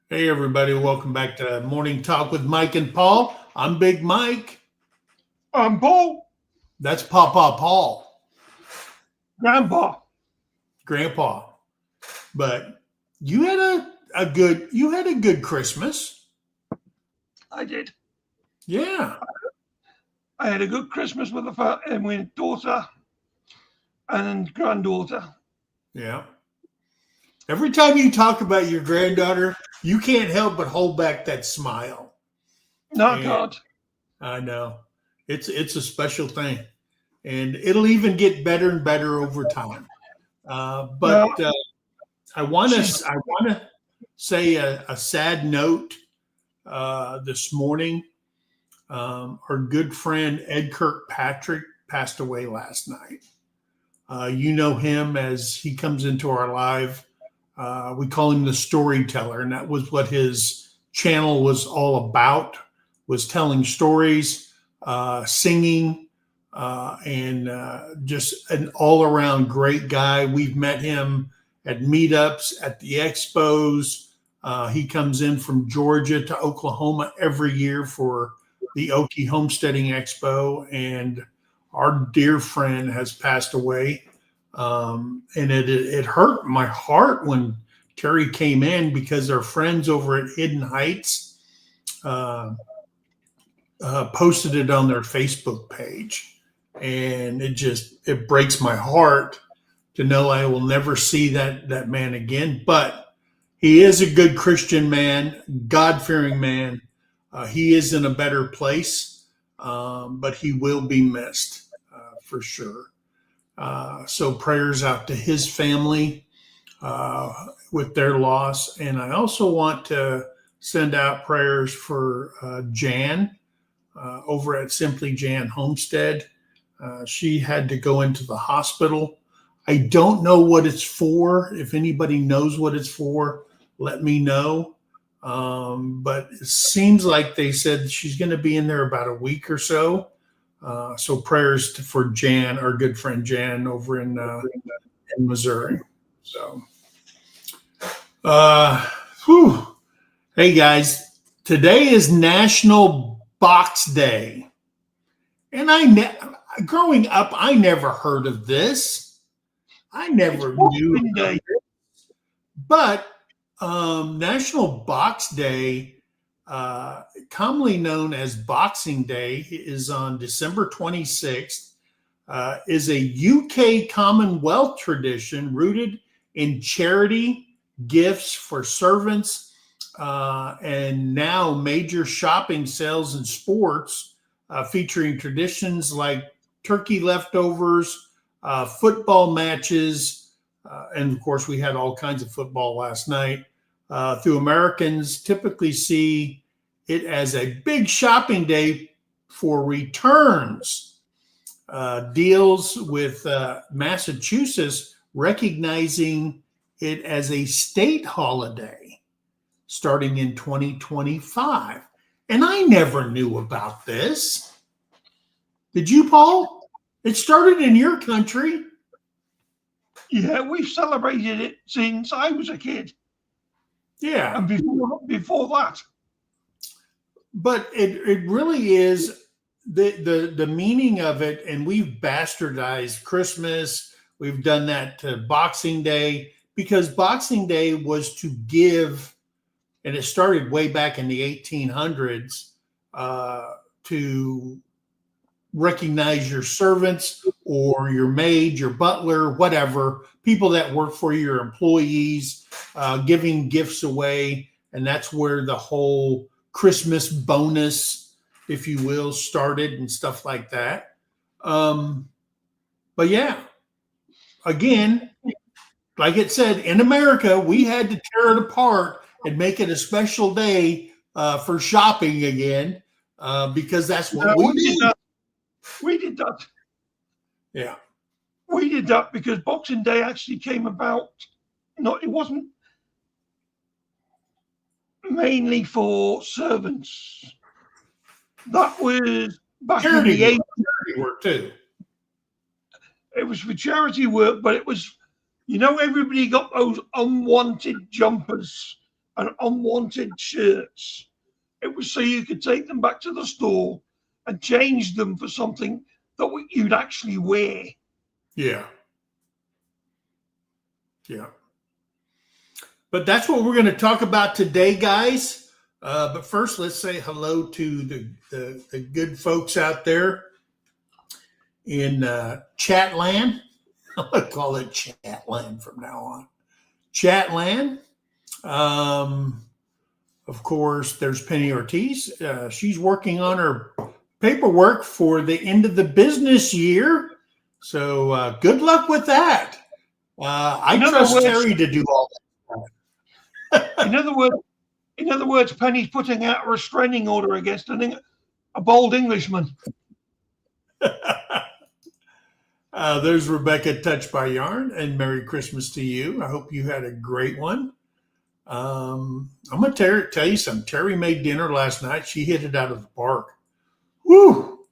Hey, everybody. Welcome back to Morning Talk with Mike and Paul. I'm Big Mike. Paul, That's Papa Paul, Grandpa. Grandpa. But you had a good Christmas. I did. Yeah. I had a good Christmas with daughter and granddaughter. Yeah. Every time you talk about your granddaughter, you can't help but hold back that smile. No, And God. I know it's a special thing. And it'll even get better and better over time. No, But I want she's to I want to say a sad note this morning. Our good friend Ed Kirkpatrick passed away last night. You know him as he comes into our live. We call him the storyteller, and that was what his channel was all about: was telling stories, singing, and just an all-around great guy. We've met him at meetups, at the expos. He comes in from Georgia to Oklahoma every year for the Okie Homesteading Expo, and our dear friend has passed away. And it hurt my heart when Terrie came in because our friends over at Hidden Heights uh, posted it on their Facebook page, and it breaks my heart to know I will never see that man again. But he is a good Christian man, God fearing man. He is in a better place, but he will be missed for sure. So prayers out to his family with their loss. And I also want to send out prayers for Jan over at Simply Jan Homestead. She had to go into the hospital. I don't know what it's for. If anybody knows what it's for, let me know. But it seems like they said she's going to be in there about a week or so. So prayers for Jan, our good friend Jan over in Missouri. So, uh, whew. Hey guys, today is National Box Day, and growing up, I never heard of this. I it's never knew Boxing about Day. it. But National Box Day, commonly known as Boxing Day, is on December 26th. Is a UK Commonwealth tradition rooted in charity, gifts for servants, and now major shopping sales and sports, featuring traditions like turkey leftovers, football matches, and of course, we had all kinds of football last night. Through Americans typically see it as a big shopping day for returns. Deals with Massachusetts recognizing it as a state holiday starting in 2025. And I never knew about this. Did you, Paul? It started in your country. Yeah, we've celebrated it since I was a kid, Yeah. and before that. But it really is the meaning of it, and we've bastardized Christmas. We've done that to Boxing Day because Boxing Day was to give, and it started way back in the 1800s to recognize your servants or your maid, your butler, whatever, people that work for your employees, giving gifts away. And that's where the whole Christmas bonus, if you will, started and stuff like that. But yeah, again, like it said, in America, we had to tear it apart and make it a special day for shopping again because that's what we We did do. that. We did that. Yeah. We did that because Boxing Day actually came about. No, it wasn't mainly for servants. That was back in the Charity work, 80s. charity work too. It was for charity work, but it was, everybody got those unwanted jumpers and unwanted shirts. It was so you could take them back to the store and change them for something that you'd actually wear. Yeah. Yeah. But that's what we're going to talk about today, guys. But first, let's say hello to the good folks out there in Chatland. I'm going to call it Chatland from now on. Chatland. Of course, there's Penny Ortiz. She's working on her paperwork for the end of the business year. So good luck with that. I trust Terry to do all that. In other words, Penny's putting out a restraining order against a bold Englishman. There's Rebecca, Touched by Yarn, and Merry Christmas to you. I hope you had a great one. I'm going to tell you something. Terry made dinner last night. She hit it out of the park. Woo!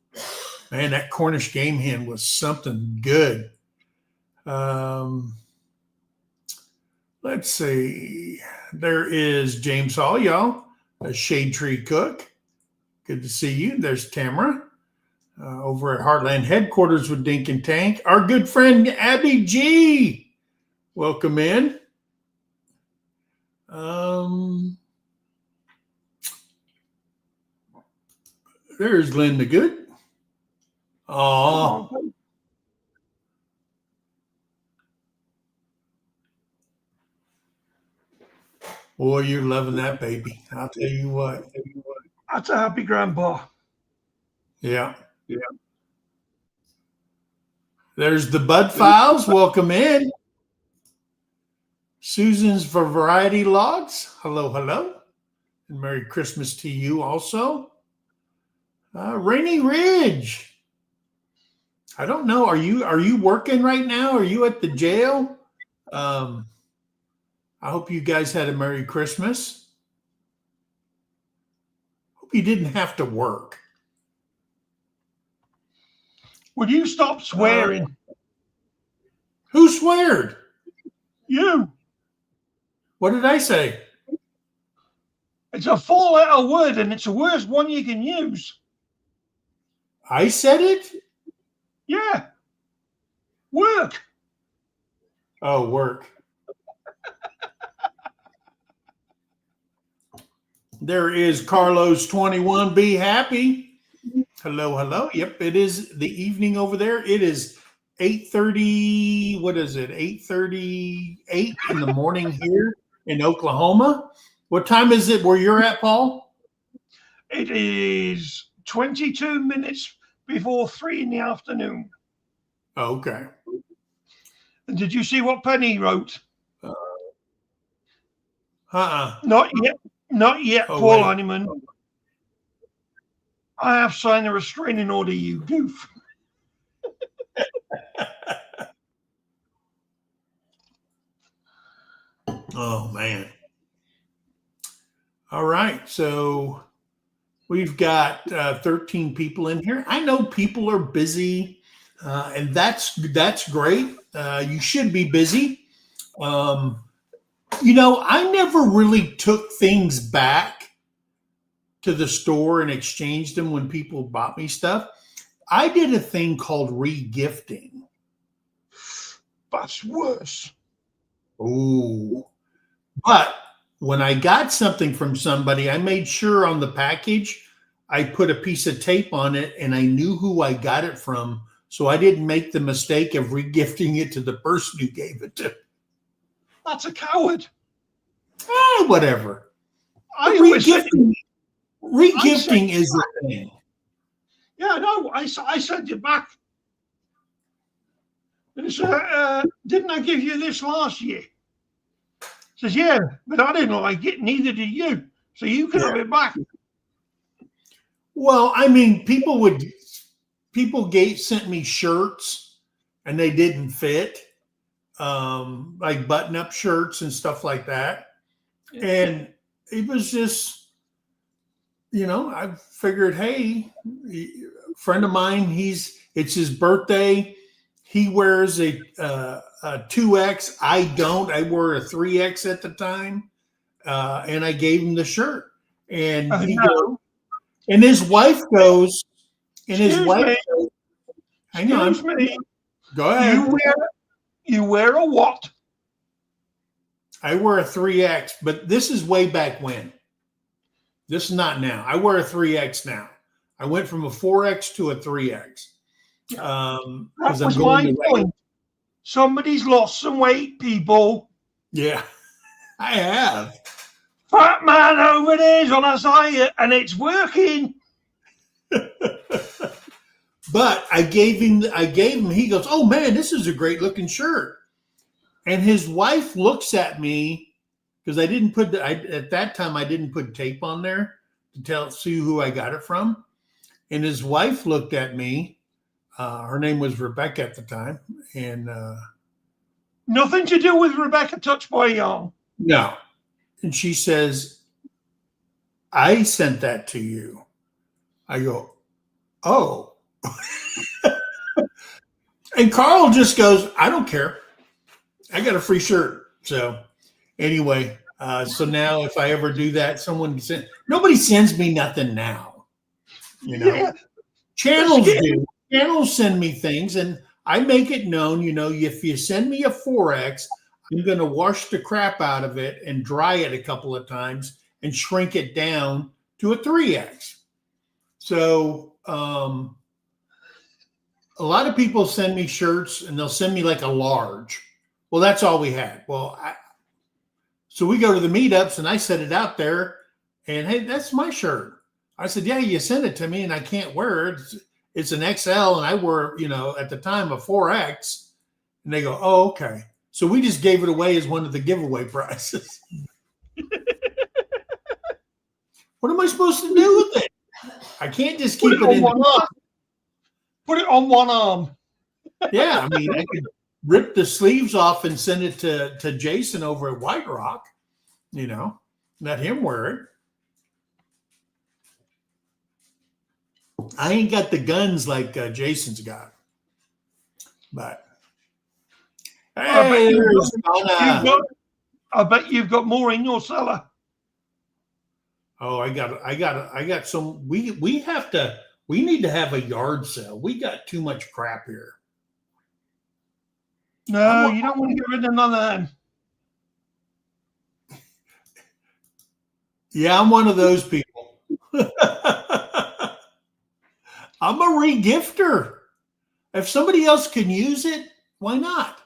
Man, that Cornish game hen was something good. Let's see. There is James Hall, y'all, a Shade Tree Cook. Good to see you. There's Tamara over at Heartland Headquarters with Dink and Tank. Our good friend Abby G. Welcome in. There's Linda Good. Oh, boy, you're loving that baby. I'll tell you what. That's a happy grandpa. Yeah. Yeah. There's the Bud Files. Welcome in. Susan's for Variety Logs. Hello, hello. And Merry Christmas to you also. Rainy Ridge. I don't know. Are you working right now? Are you at the jail? I hope you guys had a Merry Christmas. Hope you didn't have to work. Would you stop swearing? Who sweared? You. What did I say? It's a 4-letter word, and it's the worst one you can use. I said it? Yeah. Work. Oh, work. There is Carlos 21. Be happy. Hello, hello. Yep, it is the evening over there. It is 8:30. What is it? 8:38 in the morning here in Oklahoma. What time is it where you're at, Paul? It is 22 minutes before 3 in the afternoon. Okay. And did you see what Penny wrote? Not yet. Not yet, Paul Honeyman. I have signed a restraining order, you goof. Oh, man. All right. So we've got 13 people in here. I know people are busy, and that's great. You should be busy. I never really took things back to the store and exchanged them when people bought me stuff. I did a thing called re-gifting. That's worse. Oh, but when I got something from somebody, I made sure on the package, I put a piece of tape on it and I knew who I got it from. So I didn't make the mistake of re-gifting it to the person who gave it to. That's a coward. Whatever. Regifting is the thing. Yeah, no, I sent it back. And it said, didn't I give you this last year? Says, yeah, but I didn't like it, neither did you. So you can have it back. Well, I mean, people sent me shirts and they didn't fit, like button-up shirts and stuff like that. And it was just, I figured, hey, a friend of mine, it's his birthday. He wears a 2X. I don't. I wore a 3X at the time. and I gave him the shirt. And he goes, No, and his wife goes, and his excuse wife me, goes, hang on, excuse me. go ahead. You wear a what? I wear a 3X, but this is way back when. This is not now. I wear a 3X now. I went from a 4X to a 3X. That Because I'm was going my to point. Somebody's lost some weight, people. Yeah, I have. Fat man over there's on a diet, and it's working. But I gave him, he goes, oh man, this is a great looking shirt. And his wife looks at me because I didn't put, at that time, I didn't put tape on there to see who I got it from. And his wife looked at me. Her name was Rebecca at the time. And Nothing to do with Rebecca Touch by Young. no. And she says, I sent that to you. I go, oh. And Carl just goes, I don't care. I got a free shirt. So anyway, so now if I ever do that, nobody sends me nothing now. You know, Yeah. channels do. Channels send me things, and I make it known, if you send me a 4X, I'm going to wash the crap out of it and dry it a couple of times and shrink it down to a 3X. So a lot of people send me shirts and they'll send me like a large. Well, that's all we had. Well, so we go to the meetups and I set it out there and, hey, that's my shirt. I said, yeah, you sent it to me and I can't wear it. It's an XL and I wore, at the time a 4X. And they go, oh, okay. So we just gave it away as one of the giveaway prizes. What am I supposed to do with it? I can't just keep it in the book. Put it on one arm. Yeah, I mean, I could rip the sleeves off and send it to Jason over at White Rock, let him wear it. I ain't got the guns like Jason's got. But hey, I bet you've got more in your cellar. Oh, I got some. We need to have a yard sale. We got too much crap here. No, you don't want to get rid of none of them. Yeah, I'm one of those people. I'm a regifter. If somebody else can use it, why not?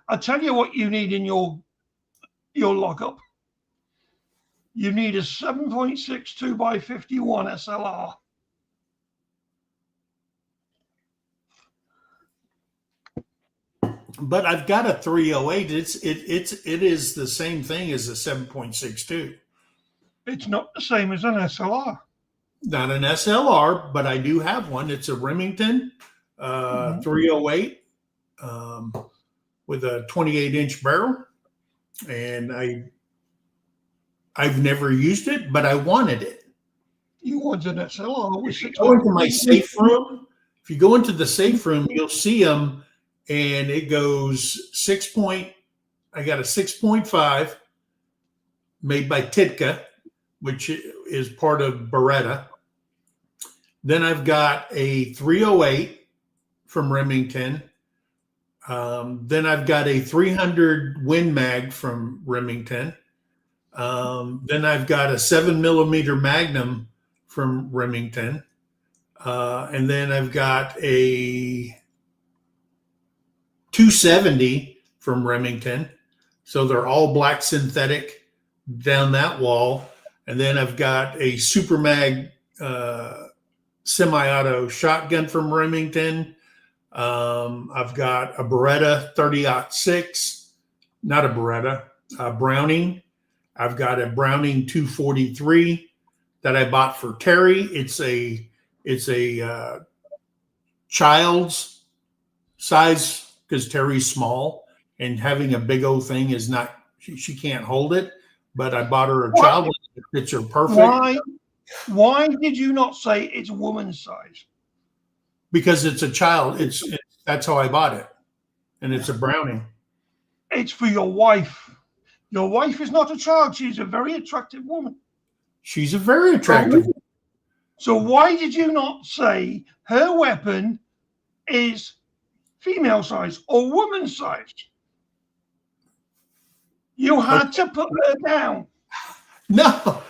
I'll tell you what you need in your lockup. You need a 7.62 by 51 SLR. But I've got a 308. It is the same thing as a 7.62. It's not the same as an SLR. Not an SLR, but I do have one. It's a Remington 308 with a 28-inch barrel, and I've never used it, but I wanted it. You wanted an SLR? If you go into my safe room, you'll see them, and it goes I got a 6.5 made by Titka, which is part of Beretta. Then I've got a 308 from Remington. Then I've got a 300 Win Mag from Remington. Then I've got a 7mm Magnum from Remington. And then I've got a 270 from Remington. So they're all black synthetic down that wall. And then I've got a Super Mag semi-auto shotgun from Remington. I've got a Beretta 30-06, not a Beretta, a Browning. I've got a Browning 243 that I bought for Terry. It's a child's size because Terry's small, and having a big old thing is not. She can't hold it. But I bought her a child one that fits her perfect. Why did you not say it's woman's size? Because it's a child. That's how I bought it, and it's a Browning. It's for your wife. Your wife is not a child. She's a very attractive woman. She's a very attractive. So why did you not say her weapon is female size or woman size? You had to put her down. No.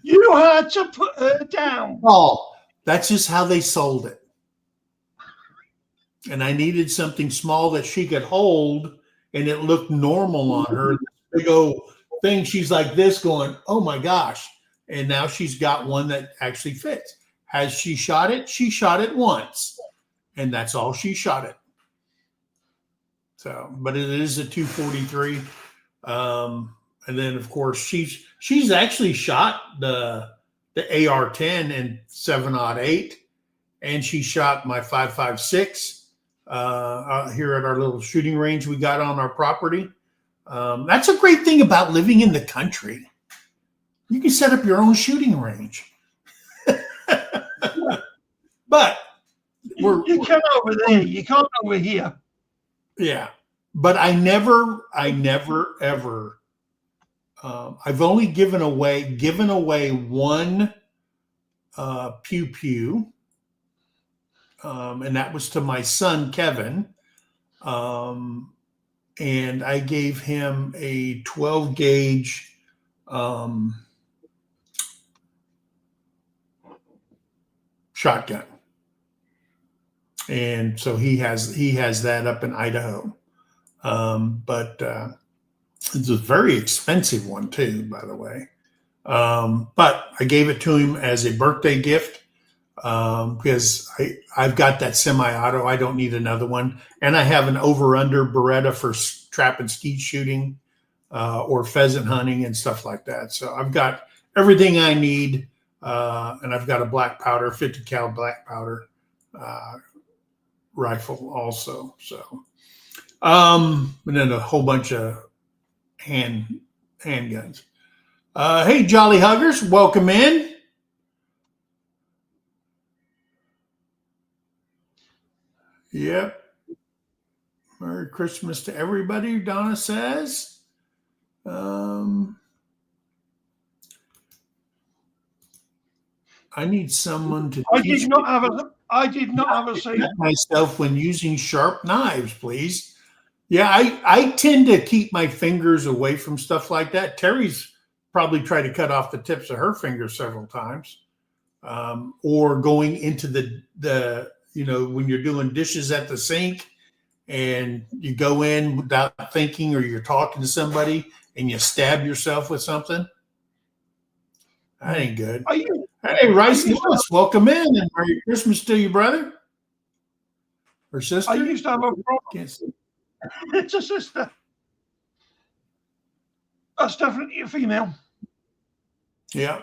You had to put her down. Oh, that's just how they sold it. And I needed something small that she could hold, and it looked normal on her. Big old thing. She's like this going, oh my gosh. And now she's got one that actually fits. Has she shot it? She shot it once. And that's all she shot it. So, but it is a 243. And then of course she's actually shot the AR-10 and 7.8, and she shot my 5.56 here at our little shooting range we got on our property. That's a great thing about living in the country. You can set up your own shooting range. But you can't over there. You can't over here. Yeah. But I never ever. I've only given away one pew pew, and that was to my son Kevin, and I gave him a 12 gauge shotgun, and so he has that up in Idaho, but it's a very expensive one too, by the way. But I gave it to him as a birthday gift because I've got that semi-auto. I don't need another one, and I have an over/under Beretta for trap and skeet shooting or pheasant hunting and stuff like that. So I've got everything I need, and I've got a black powder, 50 cal black powder rifle also. So, and then a whole bunch of handguns. Hey, Jolly Huggers, welcome in. Yep. Merry Christmas to everybody, Donna says. I need someone to I did not have a say myself when using sharp knives, please. Yeah, I tend to keep my fingers away from stuff like that. Terri's probably tried to cut off the tips of her fingers several times, or going into the when you're doing dishes at the sink and you go in without thinking, or you're talking to somebody and you stab yourself with something. That ain't good. Hey, Rice Lewis, welcome in, and Merry Christmas to you, brother or sister. I used to have a problem. It's a sister. That's definitely a female. Yeah.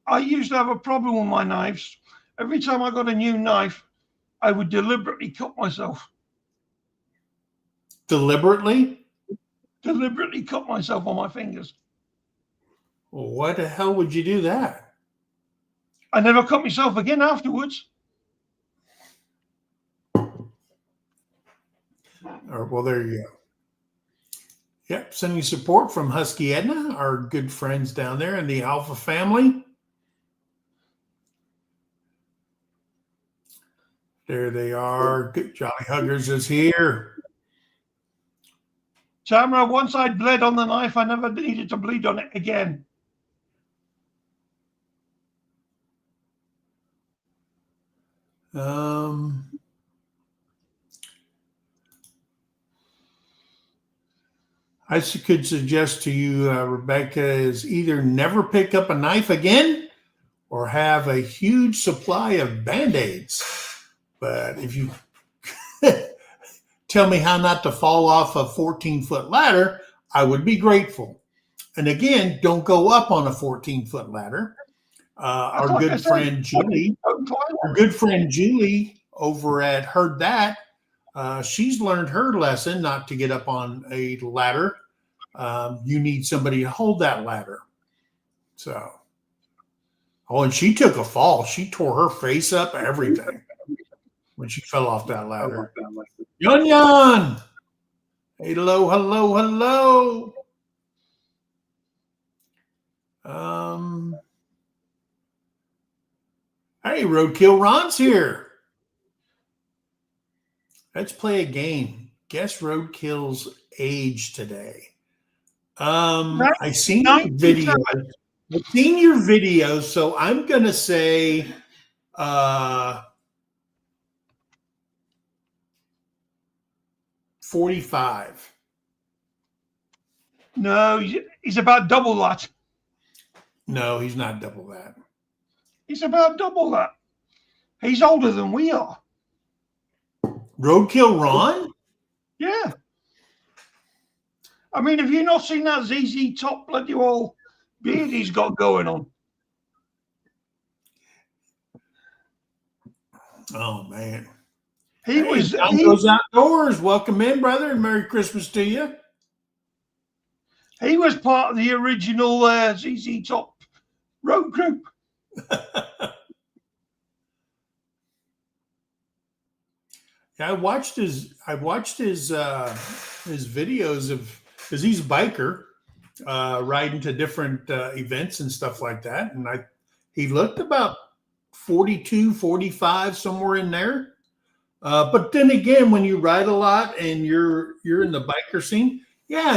I used to have a problem with my knives. Every time I got a new knife, I would deliberately cut myself. Deliberately? Deliberately cut myself on my fingers. Well, why the hell would you do that? I never cut myself again afterwards. Well, there you go. Yep, sending support from Husky Edna, our good friends down there in the Alpha family. There they are. Good Jolly Huggers is here. Tamara, once I bled on the knife, I never needed to bleed on it again. I could suggest to you, Rebecca, is either never pick up a knife again or have a huge supply of Band-Aids. But if you tell me how not to fall off a 14-foot ladder, I would be grateful. And again, don't go up on a 14-foot ladder. Our good friend Julie over at Heard That, she's learned her lesson not to get up on a ladder. You need somebody to hold that ladder. So, and she took a fall. She tore her face up, everything, when she fell off that ladder. Yun Yun! Hello, hello, hello. Hey, Roadkill Ron's here. Let's play a game. Guess Roadkill's age today. I seen your video. I've seen your videos, so I'm gonna say 45. No, he's about double that. No, he's not double that. He's about double that. He's older than we are. Roadkill Ron? Yeah. I mean, have you not seen that ZZ Top bloody old beard he's got going on? Oh man. He goes outdoors. Welcome in, brother, and Merry Christmas to you. He was part of the original ZZ Top road group. I watched his videos of, because he's a biker, riding to different events and stuff like that, and he looked about 42, 45, somewhere in there. But then again, when you ride a lot and you're in the biker scene, yeah,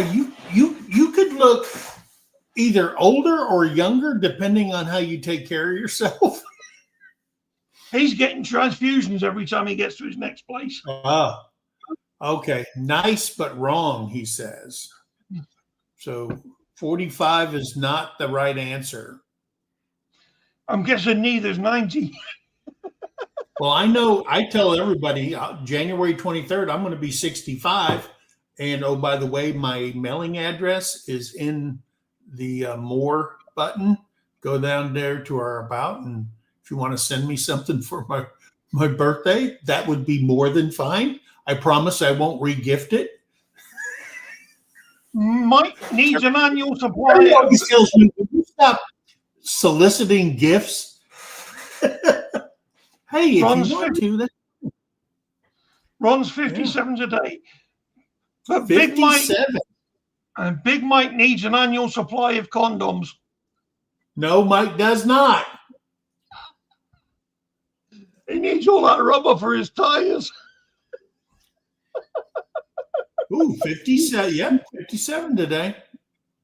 you could look either older or younger depending on how you take care of yourself. He's getting transfusions every time he gets to his next place. Oh, okay. Nice, but wrong, he says. So 45 is not the right answer. I'm guessing neither's 90. Well, I tell everybody January 23rd, I'm going to be 65. And oh, by the way, my mailing address is in the more button. Go down there to our about, and if you want to send me something for my birthday, that would be more than fine. I promise I won't re-gift it. Mike needs an annual supply. He always tells me, "Will you stop soliciting gifts?" Hey, if Ron's you want to. Ron's 57 today. But 57. Big Mike needs an annual supply of condoms. No, Mike does not. He needs all that rubber for his tires. Ooh, 57. Yep, 57 today.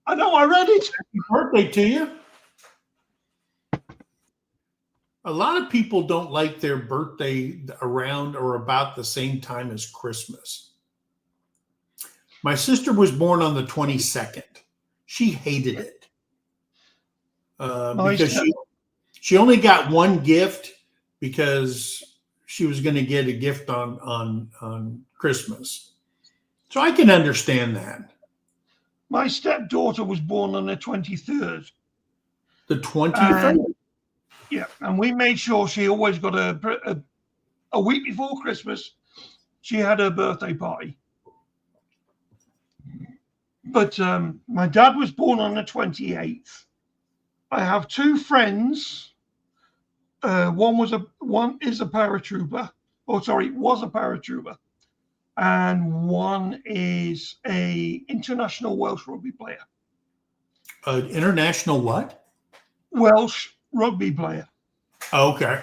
I know, I read it. Happy birthday to you. A lot of people don't like their birthday around or about the same time as Christmas. My sister was born on the 22nd. She hated it because she only got one gift because she was going to get a gift on Christmas. So I can understand that. My stepdaughter was born on the 23rd. The 23rd? Yeah, and we made sure she always got a week before Christmas. She had her birthday party. But my dad was born on the 28th. I have two friends. One is a paratrooper. Oh, sorry, was a paratrooper. And one is a international Welsh rugby player. International what? Welsh rugby player. Okay.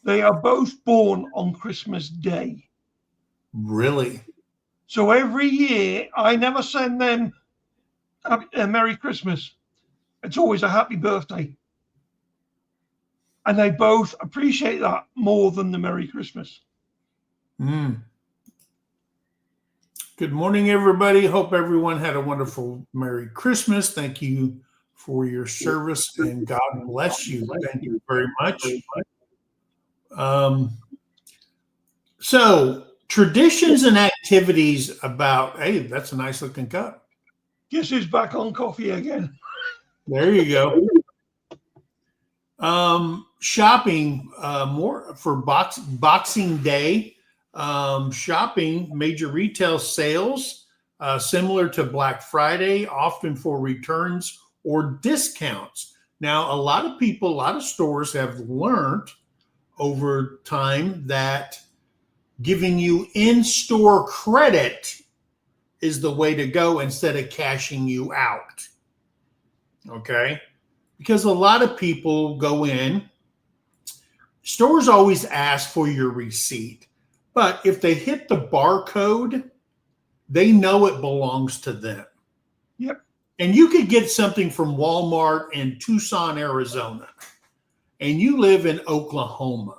They are both born on Christmas Day. Really? So every year, I never send them a Merry Christmas. It's always a happy birthday. And they both appreciate that more than the Merry Christmas. Good morning, everybody. Hope everyone had a wonderful Merry Christmas. Thank you for your service, and God bless you. Thank you very much. So, traditions and activities about, hey, that's a nice looking cup. Guess who's back on coffee again? There you go. Shopping more for Boxing Day. Shopping, major retail sales, similar to Black Friday, often for returns or discounts. Now, a lot of stores have learned over time that giving you in-store credit is the way to go instead of cashing you out. Okay? Because a lot of people go in Stores always ask for your receipt, but if they hit the barcode, they know it belongs to them. Yep. And you could get something from Walmart in Tucson, Arizona, and you live in Oklahoma.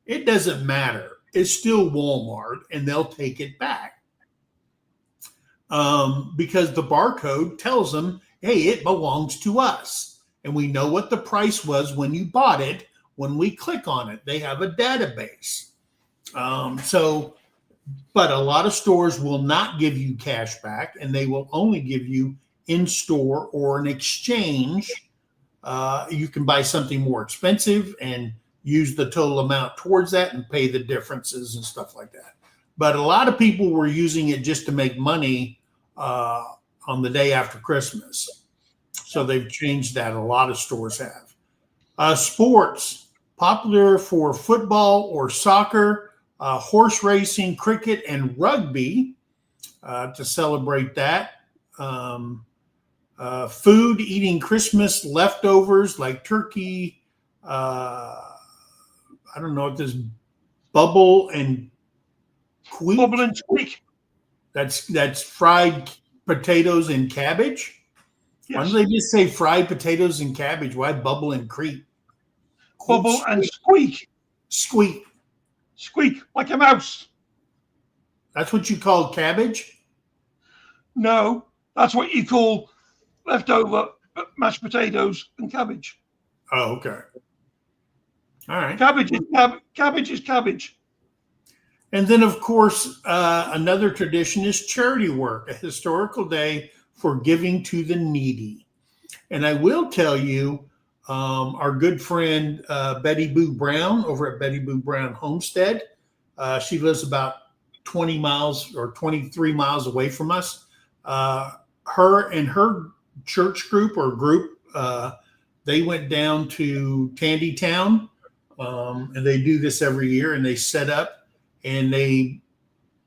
It doesn't matter. It's still Walmart, and they'll take it back because the barcode tells them, hey, it belongs to us. And we know what the price was when you bought it. When we click on it, they have a database. But a lot of stores will not give you cash back, and they will only give you in-store or an exchange. You can buy something more expensive and use the total amount towards that and pay the differences and stuff like that. But a lot of people were using it just to make money on the day after Christmas. So they've changed that. A lot of stores have. Sports, popular for football or soccer, horse racing, cricket, and rugby to celebrate that. Food, eating Christmas leftovers like turkey. I don't know if this bubble and queek. Bubble and squeak. That's fried potatoes and cabbage. Yes. Why don't they just say fried potatoes and cabbage? Why bubble and creek? Bubble and squeak. Squeak. Squeak like a mouse. That's what you call cabbage? No, that's what you call leftover mashed potatoes and cabbage. Oh, okay. All right. Cabbage is cabbage. And then, of course, another tradition is charity work, a historical day for giving to the needy. And I will tell you, our good friend Betty Boo Brown over at Betty Boo Brown Homestead, she lives about 20 miles or 23 miles away from us. Her and her church group they went down to Tandy Town, and they do this every year, and they set up and they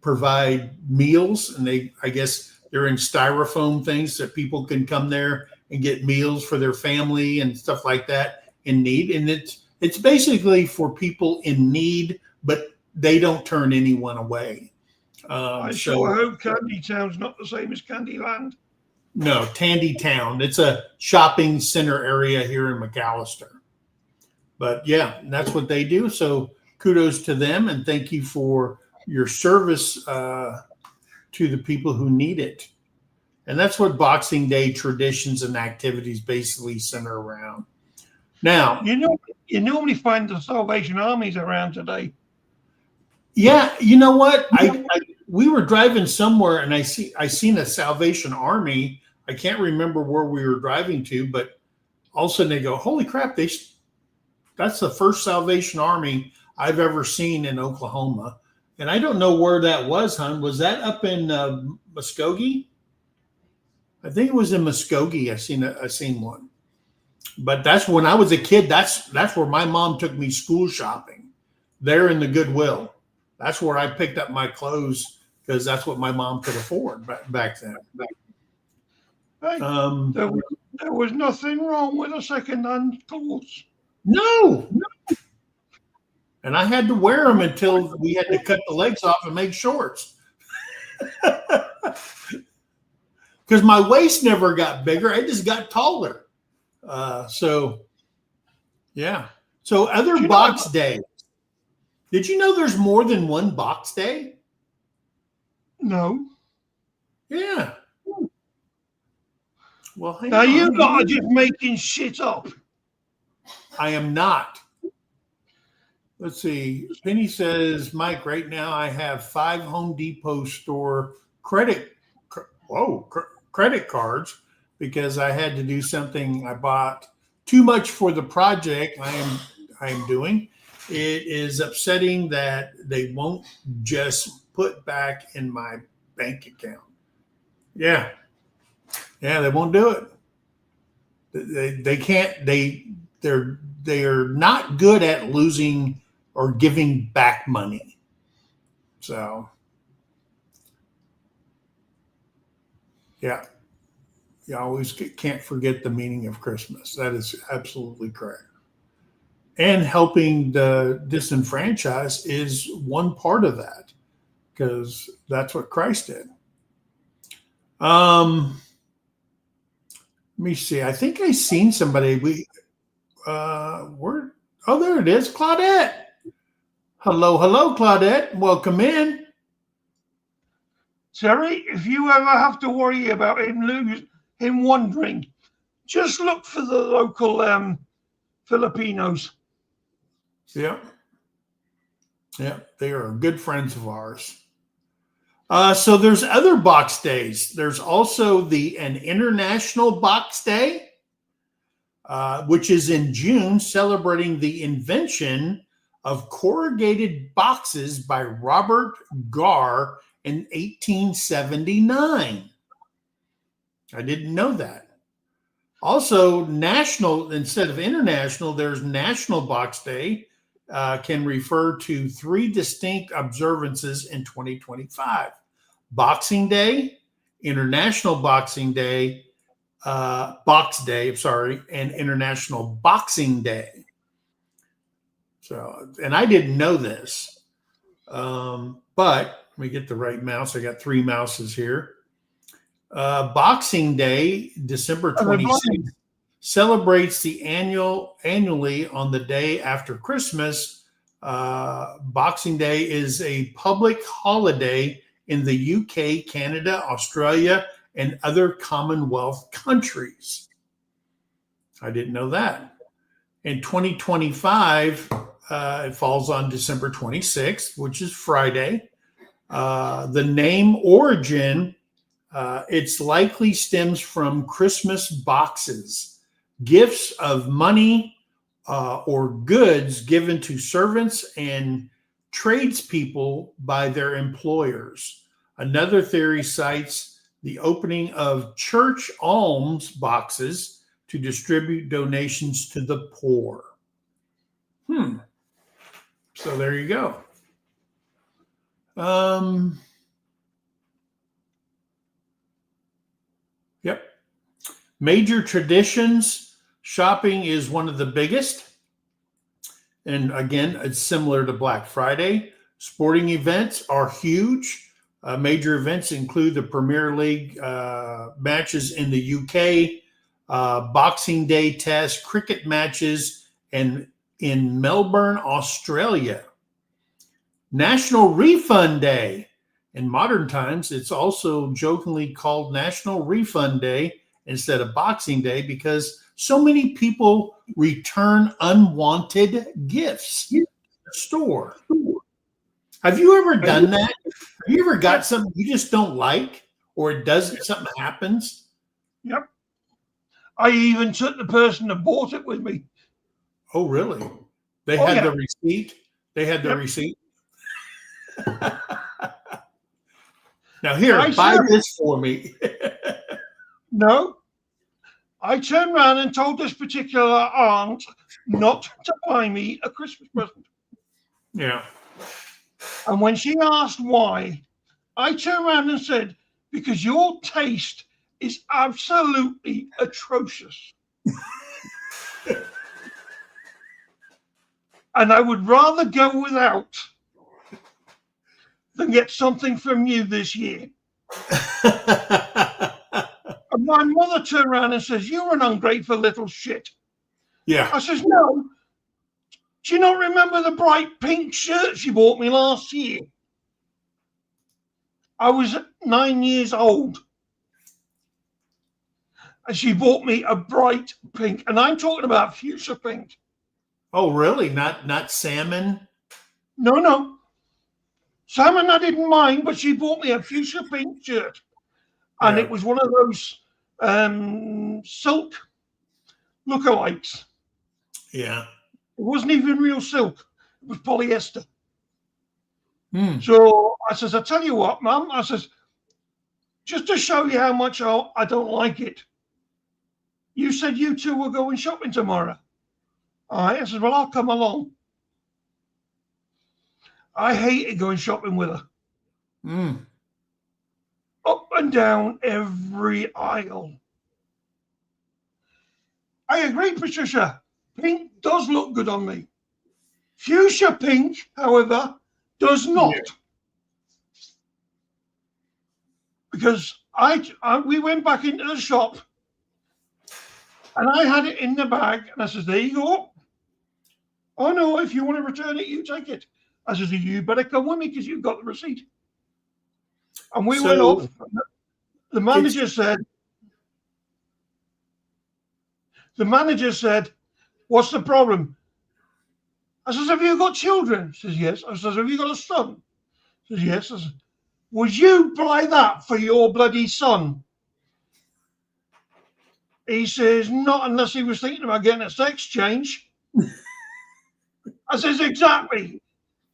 provide meals, and I guess they're in styrofoam things that people can come there and get meals for their family and stuff like that in need. And it's basically for people in need, but they don't turn anyone away. I sure hope Candy Town's not the same as Candyland. No, Tandy Town. It's a shopping center area here in McAllister. But yeah, that's what they do. So kudos to them, and thank you for your service to the people who need it. And that's what Boxing Day traditions and activities basically center around. Now, you normally find the Salvation Armies around today. Yeah, you know what? We were driving somewhere, and I seen a Salvation Army. I can't remember where we were driving to, but all of a sudden they go, "Holy crap! That's the first Salvation Army I've ever seen in Oklahoma." And I don't know where that was, hon. Was that up in Muskogee? I think it was in Muskogee. I seen one. But that's when I was a kid. That's where my mom took me school shopping. There in the Goodwill. That's where I picked up my clothes because that's what my mom could afford back then. Hey, there was nothing wrong with a second-hand clothes. No. And I had to wear them until we had to cut the legs off and make shorts. Because my waist never got bigger. I just got taller. So, yeah. So other box days. Did you know there's more than one box day? No. Yeah. Well, now you are just making shit up. I am not. Let's see. Penny says, Mike, right now I have 5 Home Depot store credit cards because I had to do something. I bought too much for the project I am doing. It is upsetting that they won't just put back in my bank account. Yeah, they won't do it. They can't. They're not good at losing or giving back money. So, yeah, you always can't forget the meaning of Christmas. That is absolutely correct. And helping the disenfranchised is one part of that, because that's what Christ did. Let me see. I think I seen somebody. Where? Oh, there it is, Claudette. Hello, hello, Claudette. Welcome in. Terry, if you ever have to worry about him wandering, just look for the local Filipinos. Yeah, yeah, they are good friends of ours. So there's other box days. There's also an international box day, which is in June, celebrating the invention of corrugated boxes by Robert Garr in 1879. I didn't know that. Also, national instead of international, there's National Box Day. Can refer to 3 distinct observances in 2025: Boxing Day, International Boxing Day, Box Day, sorry, and International Boxing Day. So, and I didn't know this, but let me get the right mouse. I got 3 mouses here. Boxing Day, December 26th, celebrates the annually on the day after Christmas. Boxing Day is a public holiday in the UK, Canada, Australia, and other Commonwealth countries. I didn't know that. In 2025, it falls on December 26th, which is Friday. The name origin, it's likely stems from Christmas boxes, gifts of money or goods given to servants and tradespeople by their employers. Another theory cites the opening of church alms boxes to distribute donations to the poor. So there you go. Yep. Major traditions. Shopping is one of the biggest. And again, it's similar to Black Friday. Sporting events are huge. Major events include the Premier League matches in the UK, Boxing Day Test, cricket matches, and in Melbourne, Australia. National Refund Day. In modern times, it's also jokingly called National Refund Day instead of Boxing Day because so many people return unwanted gifts in the store. Have you ever done that? Have you ever got something you just don't like, or something happens? Yep. I even took the person that bought it with me. Oh, really? They had the receipt? They had the receipt? Now here, buy this for me. No. I turned around and told this particular aunt not to buy me a Christmas present. Yeah. And when she asked why, I turned around and said, because your taste is absolutely atrocious. And I would rather go without than get something from you this year. And my mother turned around and says, you're an ungrateful little shit. Yeah. I says, no. Do you not remember the bright pink shirt she bought me last year? I was 9 years old. And she bought me a bright pink. And I'm talking about fuchsia pink. Oh, really? Not salmon? No. Salmon I didn't mind, but she bought me a fuchsia pink shirt. And it was one of those silk lookalikes. Yeah. It wasn't even real silk. It was polyester. So I says, I tell you what, Mum, I says, just to show you how much I don't like it, you said you two were going shopping tomorrow. All right. I says, well, I'll come along. I hated going shopping with her. Up and down every aisle. I agree, Patricia. Pink does look good on me. Fuchsia pink, however, does not. Yeah. Because we went back into the shop and I had it in the bag and I says, there you go. Oh no, if you want to return it, you take it. I says, you better come with me because you've got the receipt. And we went up. The manager said, what's the problem? I says, have you got children? He says, yes. I says, have you got a son? He says, yes. I says, would you buy that for your bloody son? He says, not unless he was thinking about getting a sex change. I says, exactly.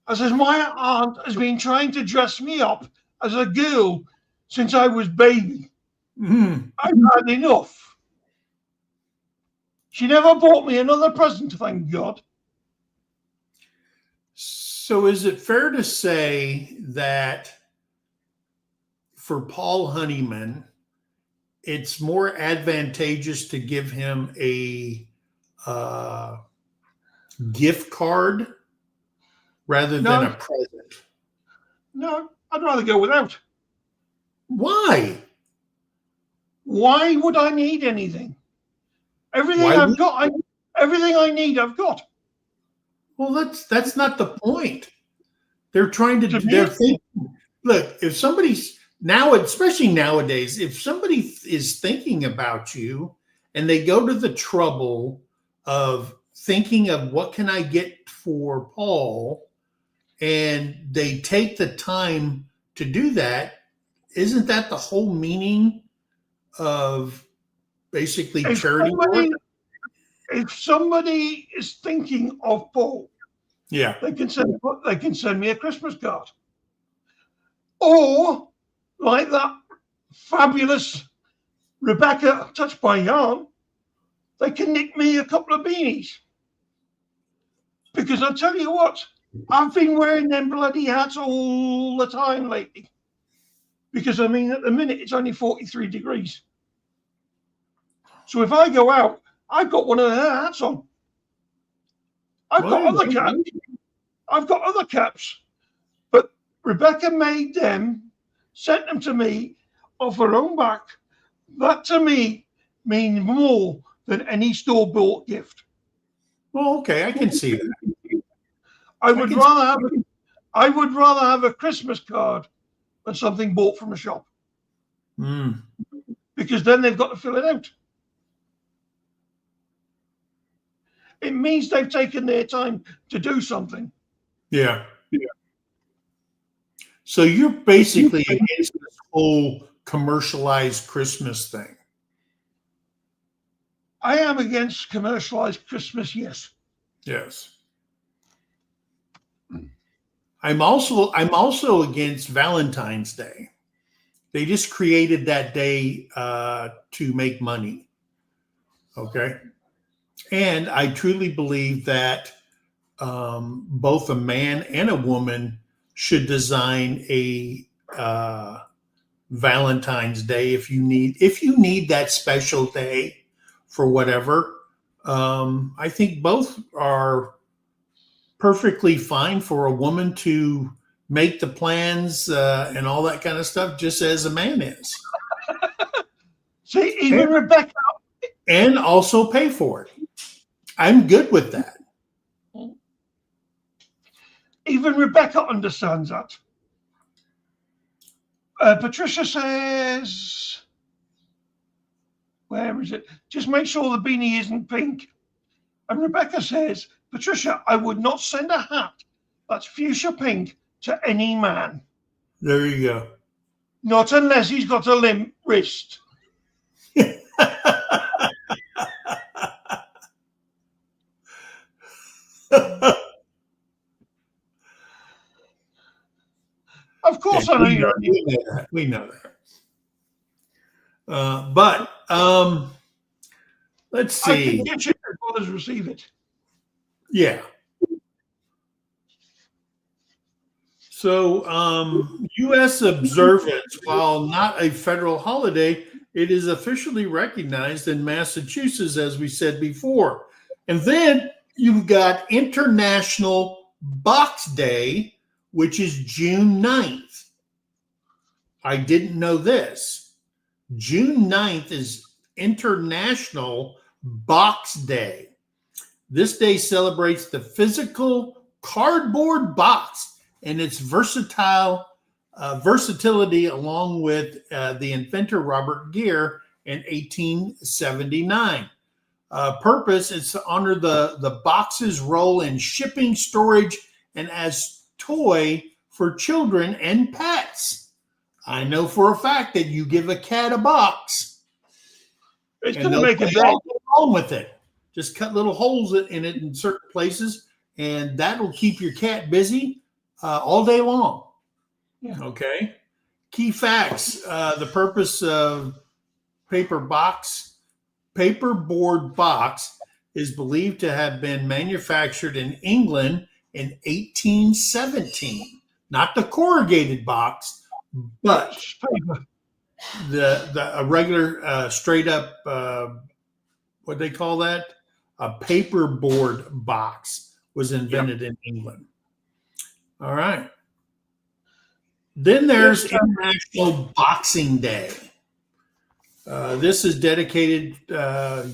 I says, my aunt has been trying to dress me up as a girl since I was baby. I've had enough. She never bought me another present, thank God. So is it fair to say that for Paul Honeyman, it's more advantageous to give him a gift card rather than a present? No, I'd rather go without. Why? Why would I need anything? Everything everything I need, I've got. Well, that's not the point. They're trying to. They're thinking. Look, if somebody's now, especially nowadays, if somebody is thinking about you and they go to the trouble of thinking of what can I get for Paul, and they take the time to do that, isn't that the whole meaning of basically charity work? If somebody is thinking of Paul, yeah, they can send me a Christmas card, or like that fabulous Rebecca Touched by Yarn, they can nick me a couple of beanies. Because I tell you what, I've been wearing them bloody hats all the time lately. Because I mean, at the minute it's only 43 degrees. So if I go out, I've got one of their hats on. I've got other caps, but Rebecca made them, sent them to me off her own back. That to me means more than any store-bought gift. Well, okay, I can see that. I would rather have a Christmas card than something bought from a shop. Because then they've got to fill it out. It means they've taken their time to do something. Yeah. So you're basically against this whole commercialized Christmas thing. I am against commercialized Christmas, yes. Yes. I'm also against Valentine's Day. They just created that day to make money. Okay. And I truly believe that both a man and a woman should design a Valentine's Day if you need that special day for whatever. I think both are perfectly fine for a woman to make the plans and all that kind of stuff, just as a man is. See, even Rebecca. And also pay for it. I'm good with that. Even Rebecca understands that. Patricia says, where is it? Just make sure the beanie isn't pink. And Rebecca says, Patricia, I would not send a hat that's fuchsia pink to any man. There you go. Not unless he's got a limp wrist. Of course, yeah, I know you're. We know that. But let's see. I can get you as well as receive it. Yeah. So, U.S. observance, while not a federal holiday, it is officially recognized in Massachusetts, as we said before. And then You've got International Box Day, which is June 9th. I didn't know this. June 9th is International Box Day. This day celebrates the physical cardboard box and its versatility, along with the inventor Robert Gear in 1879. Purpose is to honor the box's role in shipping, storage, and as toy for children and pets. I know for a fact that you give a cat a box, It's going to make a bed. Wrong with it. Just cut little holes in it in certain places, and that'll keep your cat busy all day long. Yeah. Okay. Key facts: the purpose of paperboard box is believed to have been manufactured in England in 1817. Not the corrugated box, but a regular straight up what they call that, a paperboard box was invented in England. All right. Then there's International Boxing Day. This is dedicated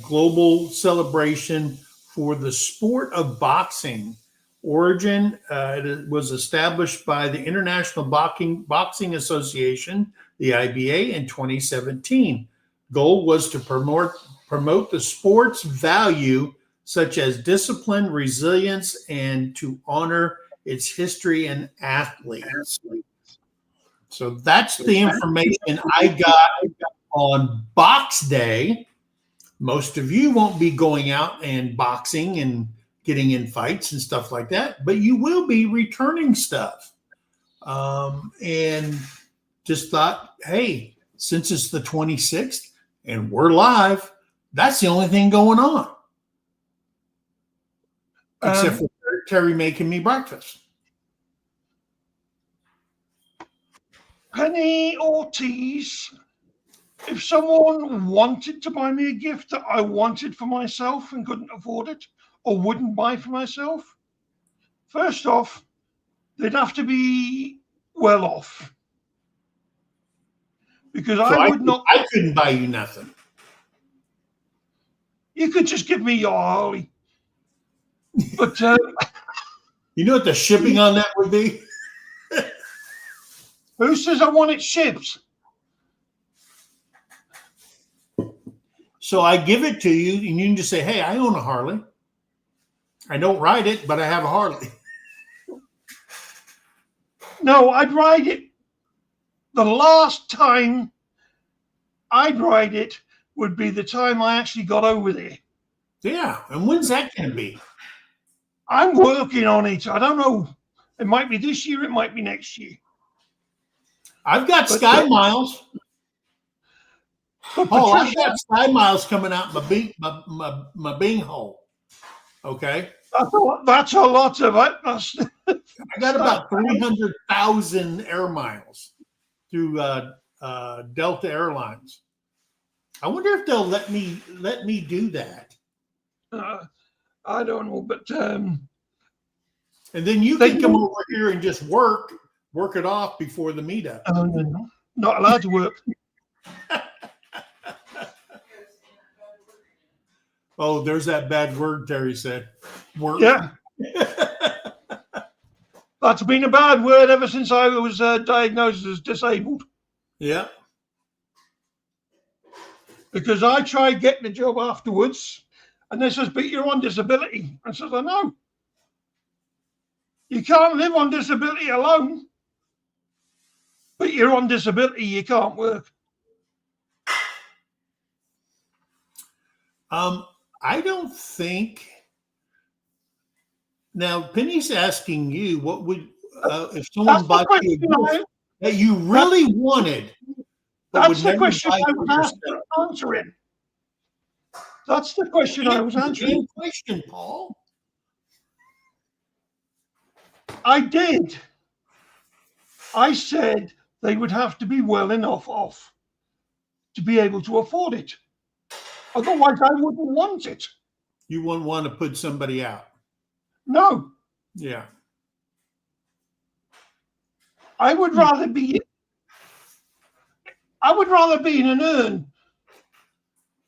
global celebration for the sport of boxing. Origin, it was established by the International Boxing Association, the IBA, in 2017. Goal was to promote the sport's value, such as discipline, resilience, and to honor its history and athletes. So that's the information I got on Box Day. Most of you won't be going out and boxing and getting in fights and stuff like that, but you will be returning stuff. And just thought, hey, since it's the 26th and we're live, that's the only thing going on. Except for Terry making me breakfast. Penny Ortiz, if someone wanted to buy me a gift that I wanted for myself and couldn't afford it or wouldn't buy for myself, first off, they'd have to be well off. Because So I couldn't buy you nothing. You could just give me your Harley. But you know what the shipping on that would be? Who says I want it shipped? So I give it to you, and you can just say, hey, I own a Harley. I don't ride it, but I have a Harley. No, I'd ride it. The last time I'd ride it would be the time I actually got over there. Yeah, and when's that going to be? I'm working on it. I don't know. It might be this year. It might be next year. I've got Sky Miles. Oh, I've got Sky Miles coming out my bing hole. Okay. That's a lot of it. I got about 300,000 air miles through Delta Airlines. I wonder if they'll let me do that. I don't know, but and then you can come over here and just work it off before the meetup. No, not allowed to work. Oh, there's that bad word Terry said. Work. Yeah. That's been a bad word ever since I was diagnosed as disabled. Yeah. Because I tried getting a job afterwards, and they says, but you're on disability. I says, I know. You can't live on disability alone. But you're on disability, you can't work. I don't think. Now, Penny's asking you, what would if someone bought you a gift that you really wanted? That's the question I was answering. That's the question I was answering. Same question, Paul. I did. I said they would have to be well enough off to be able to afford it. Otherwise, I wouldn't want it. You wouldn't want to put somebody out. No, Yeah. I would rather be in an urn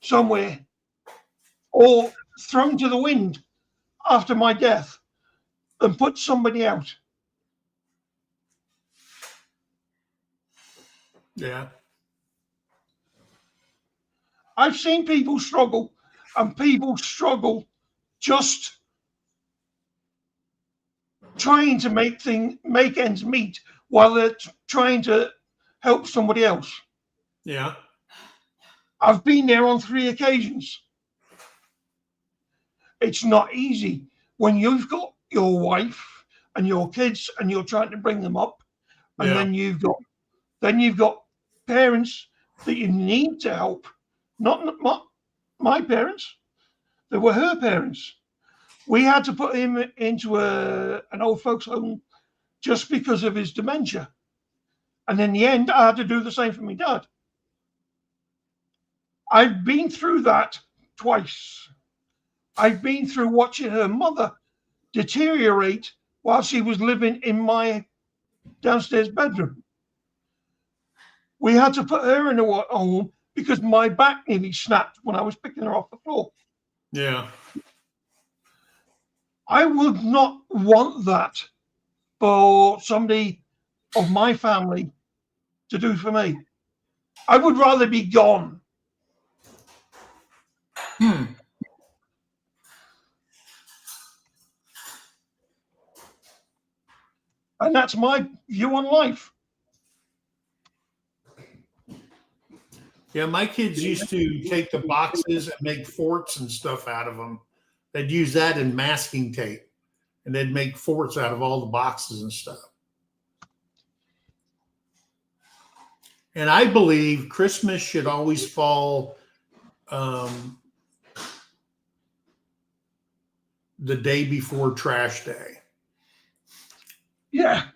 somewhere or thrown to the wind after my death than put somebody out. Yeah. I've seen people struggle, and people struggle just trying to make ends meet while they're trying to help somebody else. Yeah. I've been there on 3 occasions. It's not easy when you've got your wife and your kids and you're trying to bring them up, and Yeah. then you've got parents that you need to help. Not my parents; they were her parents. We had to put him into an old folks home just because of his dementia, and in the end, I had to do the same for my dad. I've been through that twice. I've been through watching her mother deteriorate while she was living in my downstairs bedroom. We had to put her in a home because my back nearly snapped when I was picking her off the floor. Yeah. I would not want that for somebody of my family to do for me. I would rather be gone. Hmm. And that's my view on life. Yeah, my kids used to take the boxes and make forts and stuff out of them. They'd use that in masking tape, and they'd make forts out of all the boxes and stuff. And I believe Christmas should always fall the day before trash day. Yeah.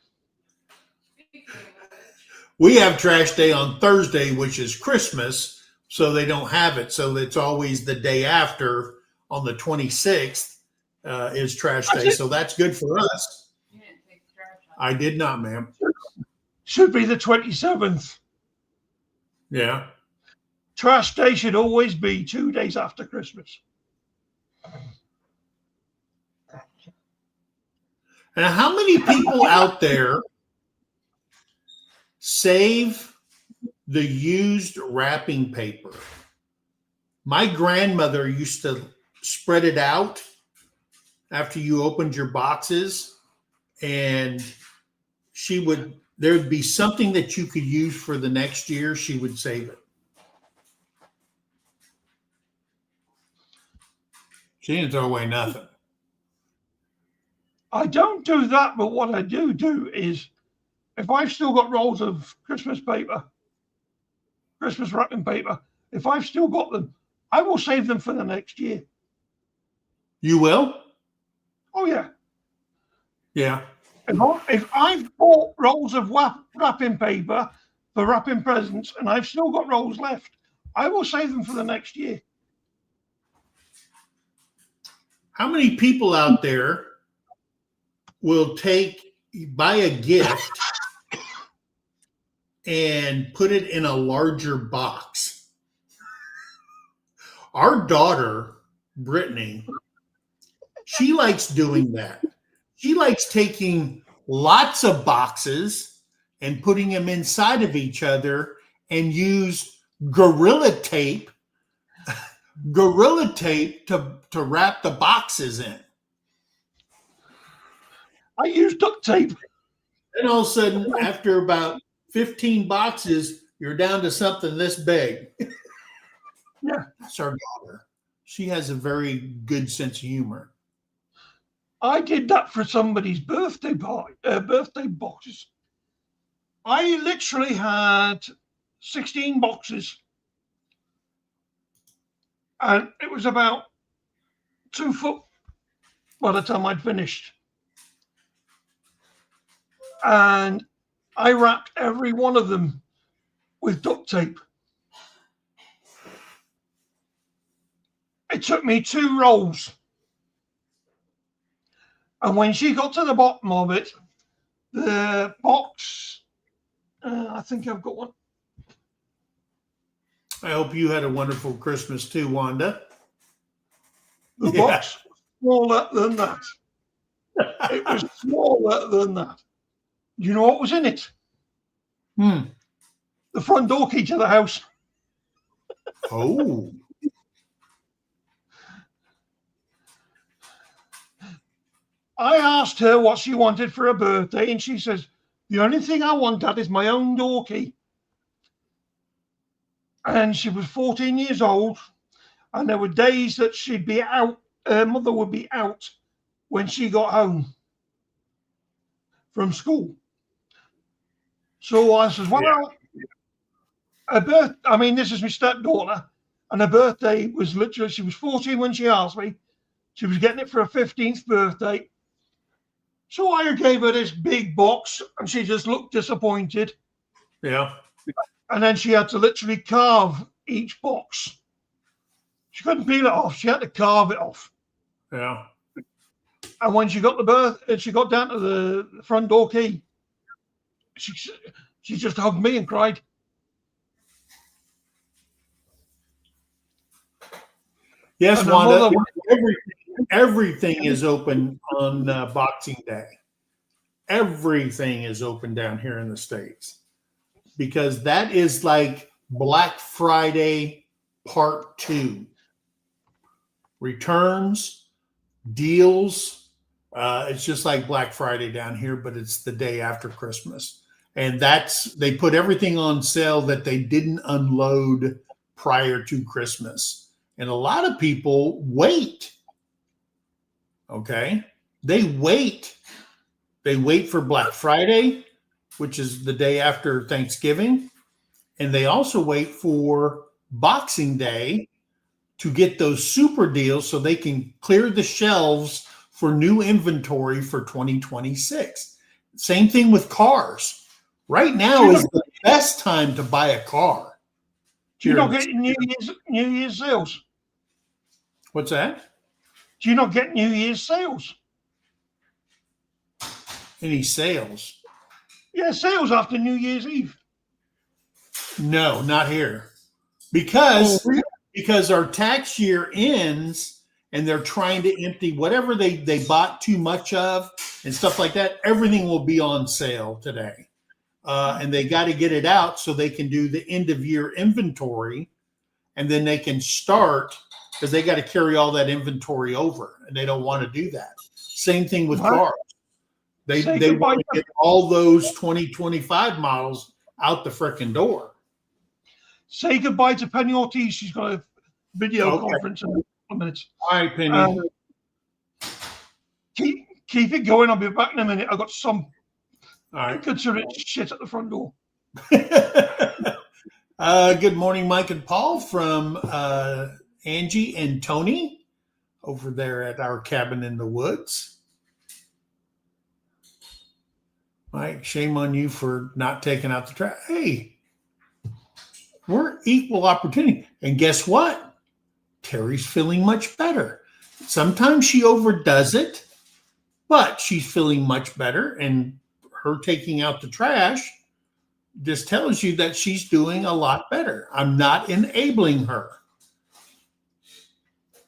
We have trash day on Thursday, which is Christmas, so they don't have it. So it's always the day after on the 26th is trash day. So that's good for us. I did not, ma'am. Should be the 27th. Yeah. Trash day should always be 2 days after Christmas. And how many people out there save the used wrapping paper? My grandmother used to spread it out after you opened your boxes, and there'd be something that you could use for the next year. She would save it. She didn't throw away nothing. I don't do that, but what I do is if I've still got rolls of Christmas paper, Christmas wrapping paper, if I've still got them, I will save them for the next year. You will? Oh, yeah. Yeah. If I've bought rolls of wrapping paper for wrapping presents and I've still got rolls left, I will save them for the next year. How many people out there will buy a gift and put it in a larger box? Our daughter, Brittany, she likes doing that. She likes taking lots of boxes and putting them inside of each other and use gorilla tape to wrap the boxes in. I use duct tape. And all of a sudden, after about 15 boxes, you're down to something this big. Yeah. That's our daughter. She has a very good sense of humor. I did that for somebody's birthday boxes. I literally had 16 boxes, and it was about 2 foot by the time I'd finished. And I wrapped every one of them with duct tape. It took me 2 rolls. And when she got to the bottom of it, the box, I think I've got one. I hope you had a wonderful Christmas too, Wanda. The box was smaller than that. It was smaller than that. Do you know what was in it? The front door key to the house. Oh. I asked her what she wanted for her birthday, and she says, the only thing I want, Dad, is my own door key. And she was 14 years old, and there were days that she'd be out, her mother would be out when she got home from school. So I said, well, this is my stepdaughter, and her birthday was literally, she was 14 when she asked me. She was getting it for her 15th birthday. So I gave her this big box, and she just looked disappointed. Yeah. And then she had to literally carve each box. She couldn't peel it off. She had to carve it off. Yeah. And when she got she got down to the front door key, she just hugged me and cried. Yes, Wanda. Everything is open on Boxing Day. Everything is open down here in the States because that is like Black Friday Part 2. Returns, deals. It's just like Black Friday down here, but it's the day after Christmas. And they put everything on sale that they didn't unload prior to Christmas. And a lot of people wait. Okay. They wait for Black Friday, which is the day after Thanksgiving. And they also wait for Boxing Day to get those super deals so they can clear the shelves for new inventory for 2026. Same thing with cars. Right now is the best time to buy a car. Do you not get New Year's sales? What's that? Do you not get New Year's sales? Any sales? Yeah, sales after New Year's Eve. No, not here. Because our tax year ends and they're trying to empty whatever they bought too much of and stuff like that. Everything will be on sale today. And they got to get it out so they can do the end of year inventory. And then they can start because they got to carry all that inventory over and they don't want to do that. Same thing with cars. They want to get all those 2025 models out the frickin' door. Say goodbye to Penny Ortiz. She's got a video conference in a minute. All right, Penny. Keep it going. I'll be back in a minute. I've got some considerate shit at the front door. Good morning, Mike and Paul from Angie and Tony over there at our cabin in the woods. Mike, shame on you for not taking out the trash. Hey, we're equal opportunity. And guess what? Terri's feeling much better. Sometimes she overdoes it, but she's feeling much better. And her taking out the trash just tells you that she's doing a lot better. I'm not enabling her.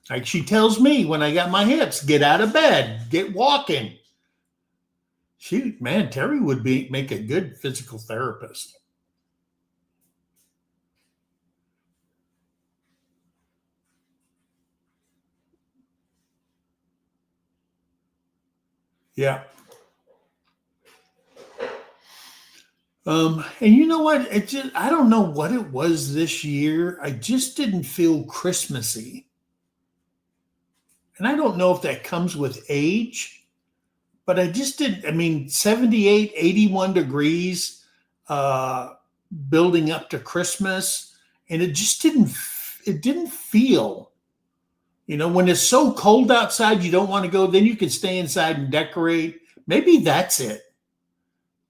Like she tells me when I got my hips, get out of bed, get walking. Shoot, man, Terrie would make a good physical therapist. Yeah. And you know what? I don't know what it was this year. I just didn't feel Christmassy. And I don't know if that comes with age, but I just didn't. I mean, 78, 81 degrees building up to Christmas. And it just didn't feel, when it's so cold outside, you don't want to go, then you can stay inside and decorate. Maybe that's it.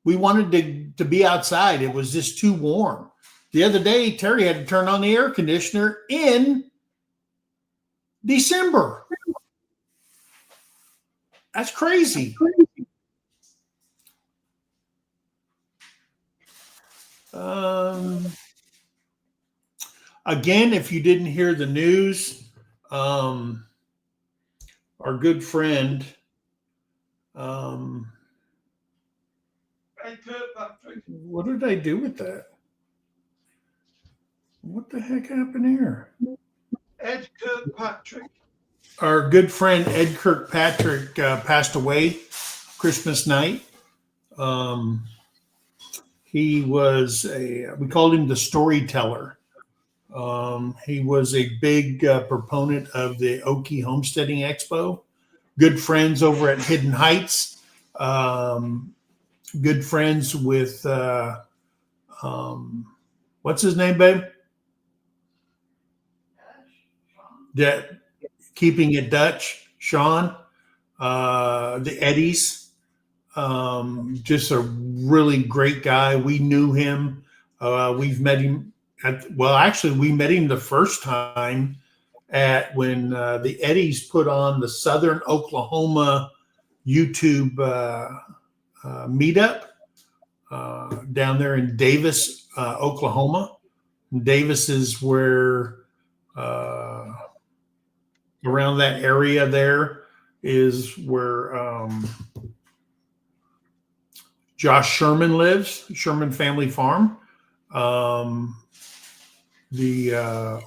We wanted to be outside. It was just too warm. The other day, Terrie had to turn on the air conditioner in December. That's crazy. Again, if you didn't hear the news, our good friend, Ed Kirkpatrick. what did I do with that? What the heck happened here? Ed Kirkpatrick. Our good friend Ed Kirkpatrick passed away Christmas night. He was we called him the storyteller. He was a big proponent of the Okie Homesteading Expo. Good friends over at Hidden Heights. Good friends with, what's his name, babe? Keeping It Dutch, Sean. The Eddies. Just a really great guy. We knew him. We've met him we met him the first time when the Eddies put on the Southern Oklahoma YouTube meetup down there in Davis, Oklahoma. Davis is where around that area there is where Josh Sherman lives, Sherman Family Farm. The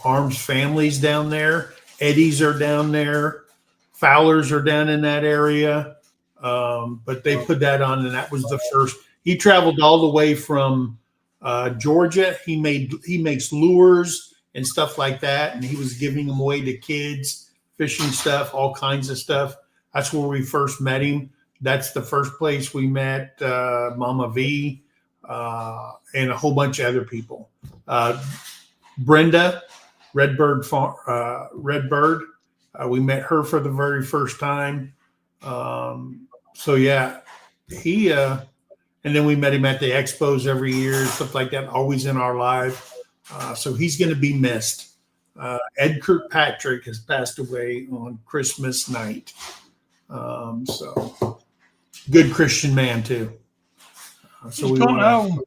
Arms families down there, Eddies are down there, Fowlers are down in that area. But they put that on, and that was the first. He traveled all the way from Georgia. He makes lures and stuff like that, and he was giving them away to kids, fishing stuff, all kinds of stuff. That's where we first met him. That's the first place we met Mama V and a whole bunch of other people. Brenda, Redbird, we met her for the very first time. So yeah, and then we met him at the expos every year, stuff like that, always in our life. So he's going to be missed. Ed Kirkpatrick has passed away on Christmas night. So good Christian man too. So He's gone home.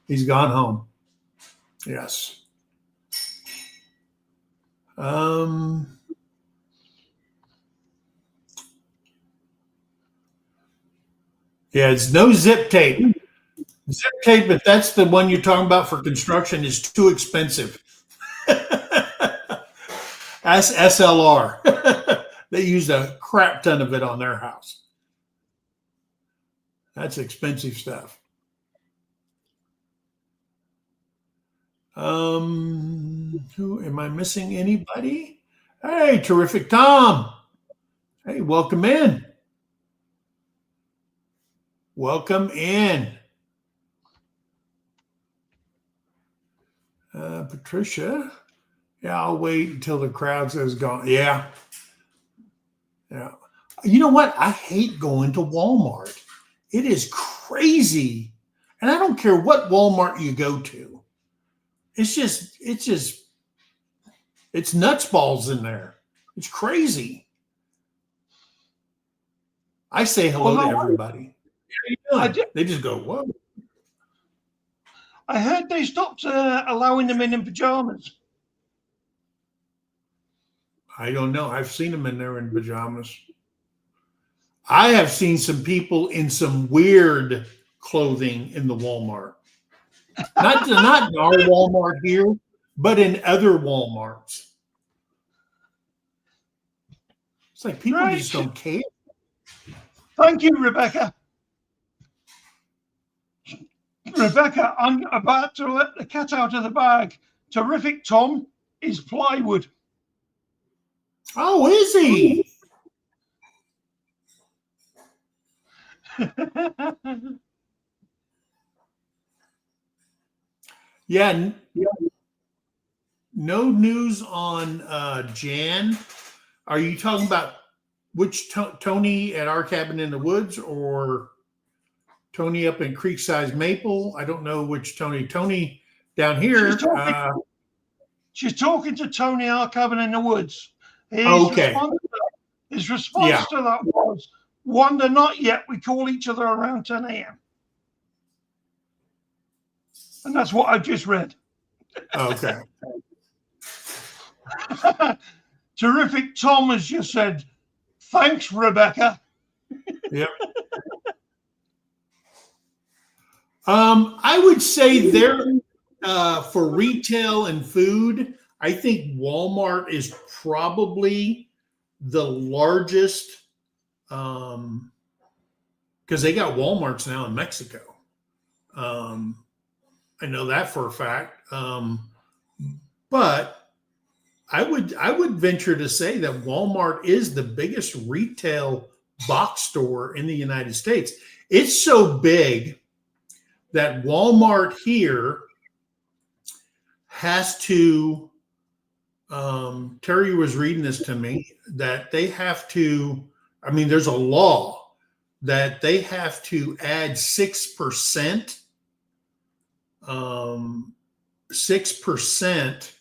He's gone home. Yes. Yeah, it's no zip tape. Zip tape, if that's the one you're talking about for construction, is too expensive. That's SLR. They used a crap ton of it on their house. That's expensive stuff. Who am I missing? Anybody? Hey, terrific Tom. Hey, welcome in. Welcome in. Patricia. Yeah, I'll wait until the crowd says gone. Yeah. Yeah. You know what? I hate going to Walmart. It is crazy. And I don't care what Walmart you go to. It's nuts balls in there. It's crazy. I say hello to everybody. They just go, whoa. I heard they stopped allowing them in pajamas. I don't know. I've seen them in there in pajamas. I have seen some people in some weird clothing in the Walmart. Not in our Walmart here, but in other Walmarts. It's like people just don't care. Thank you, Rebecca. Rebecca, I'm about to let the cat out of the bag. Terrific Tom is plywood. Oh, is he? Yeah. No news on Jan. Are you talking about which Tony at our cabin in the woods or Tony up in Creekside Maple? I don't know which Tony. Tony down here. She's talking to Tony, our cabin in the woods. Okay. His response Yeah. to that was, "Wonder not yet. We call each other around 10 a.m." And that's what I just read. Okay. Terrific. Tom has just said, "Thanks, Rebecca." Yep. I would say there for retail and food, I think Walmart is probably the largest because they got Walmarts now in Mexico. I know that for a fact. But I would venture to say that Walmart is the biggest retail box store in the United States. It's so big that Walmart here has to. Terry was reading this to me that they have to. I mean, there's a law that they have to add 6%. 6%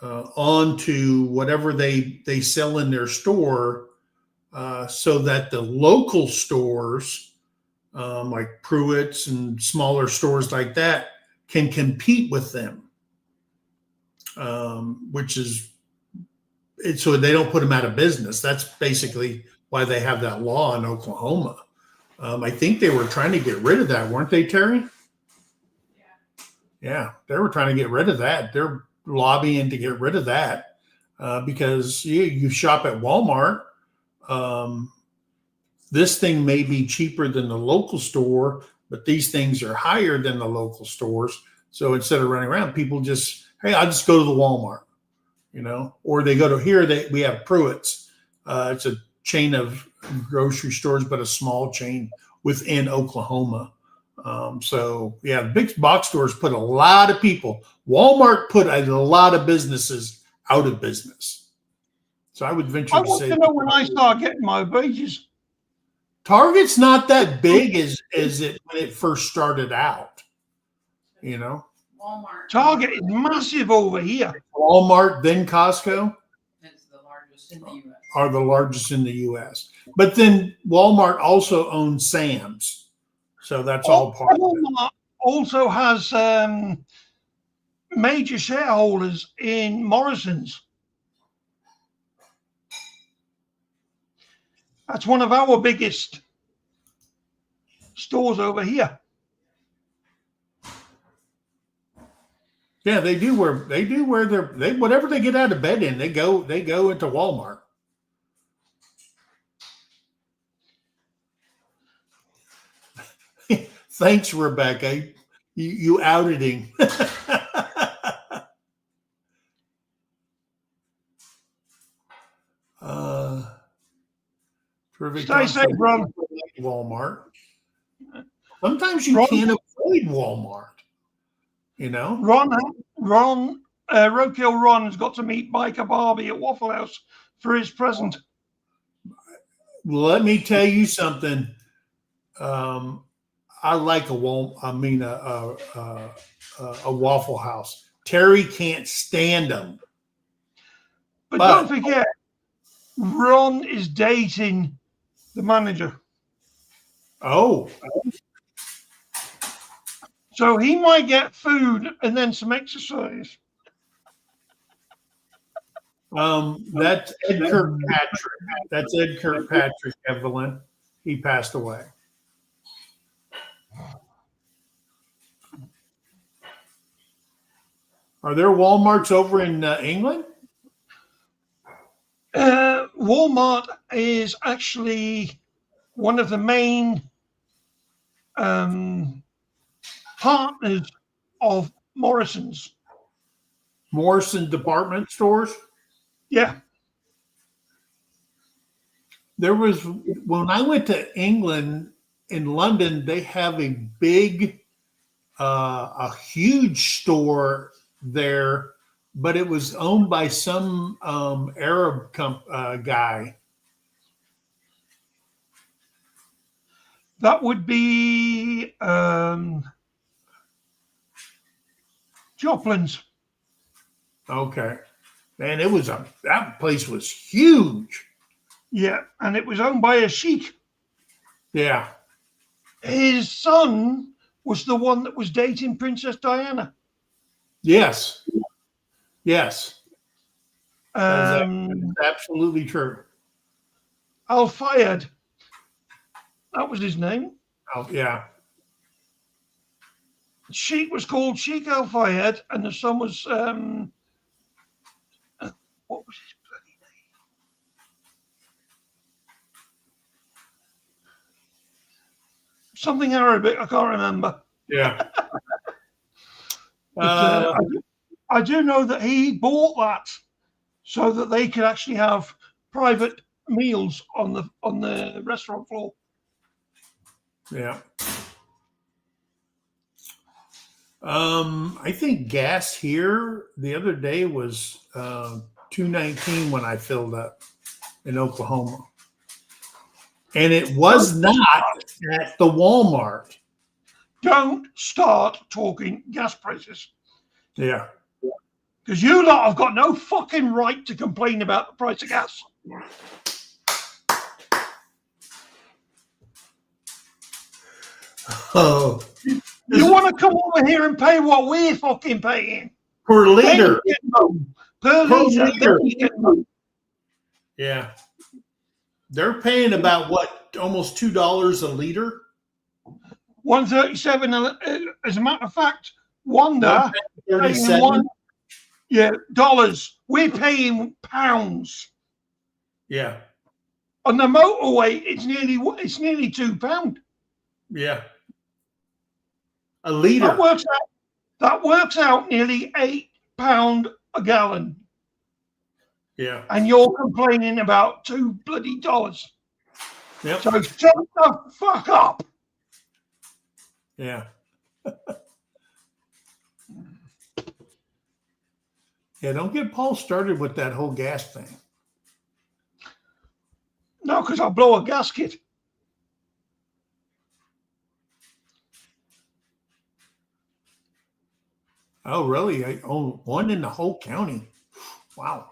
onto whatever they sell in their store, so that the local stores, like Pruitt's and smaller stores like that, can compete with them, which is so they don't put them out of business. That's basically why they have that law in Oklahoma. I think they were trying to get rid of that, weren't they, Terry? Yeah, they were trying to get rid of that. They're lobbying to get rid of that because you shop at Walmart. This thing may be cheaper than the local store, but these things are higher than the local stores. So instead of running around, people just, hey, I'll just go to the Walmart, or they go to here. We have Pruitt's. It's a chain of grocery stores, but a small chain within Oklahoma. So yeah, big box stores put a lot of people. Walmart put a lot of businesses out of business. So I would venture I to want say to know when I start getting my wages. Target's not that big as it when it first started out. Walmart. Target is massive over here. Walmart, then Costco It's the largest in the U.S. are the largest in the U.S. But then Walmart also owns Sam's. So that's all part of it. Walmart also has major shareholders in Morrison's. That's one of our biggest stores over here. Yeah, they do where they whatever they get out of bed in, they go into Walmart. Thanks, Rebecca. You outed him. Terrific. Stay safe, Ron. Walmart. Sometimes you can't avoid Walmart. Roadkill Ron has got to meet Biker Barbie at Waffle House for his present. Let me tell you something. I like a Waffle House. Terry can't stand them. But don't forget, Ron is dating the manager. Oh. So he might get food and then some exercise. That's Ed Kirkpatrick. That's Ed Kirkpatrick, Evelyn. He passed away. Are there Walmarts over in England? Walmart is actually one of the main partners of Morrison's. Morrison department stores? Yeah. There was, when I went to England, in London, they have a big, a huge store there, but it was owned by some Arab guy. That would be Joplin's. Okay. Man, that place was huge. Yeah, and it was owned by a sheik. Yeah. His son was the one that was dating Princess Diana. Yes. Yes. That Um, is absolutely true. Al Fayed, that was his name. Oh, yeah. Sheik was called Sheik Al Fayed, and the son was what was his bloody name? Something Arabic. I can't remember. Yeah. But I do know that he bought that so that they could actually have private meals on the restaurant floor. Yeah. I think gas here the other day was $2.19 when I filled up in Oklahoma, and it was not at the Walmart. Don't start talking gas prices, Yeah. because you lot have got no fucking right to complain about the price of gas. Oh, You want to come over here and pay what we're fucking paying per liter. per litre. liter. Then you get none. Yeah. They're paying about what, almost $2 a liter? 137. As a matter of fact, Wanda paying 37. dollars. We're paying pounds. Yeah. On the motorway, it's nearly £2. Yeah. A liter. That works out nearly £8 a gallon. Yeah. And you're complaining about $2 bloody. Yep. So shut the fuck up. Yeah. Yeah, don't get Paul started with that whole gas thing. No, because I'll blow a gasket. Oh, really? I own one in the whole county. Wow.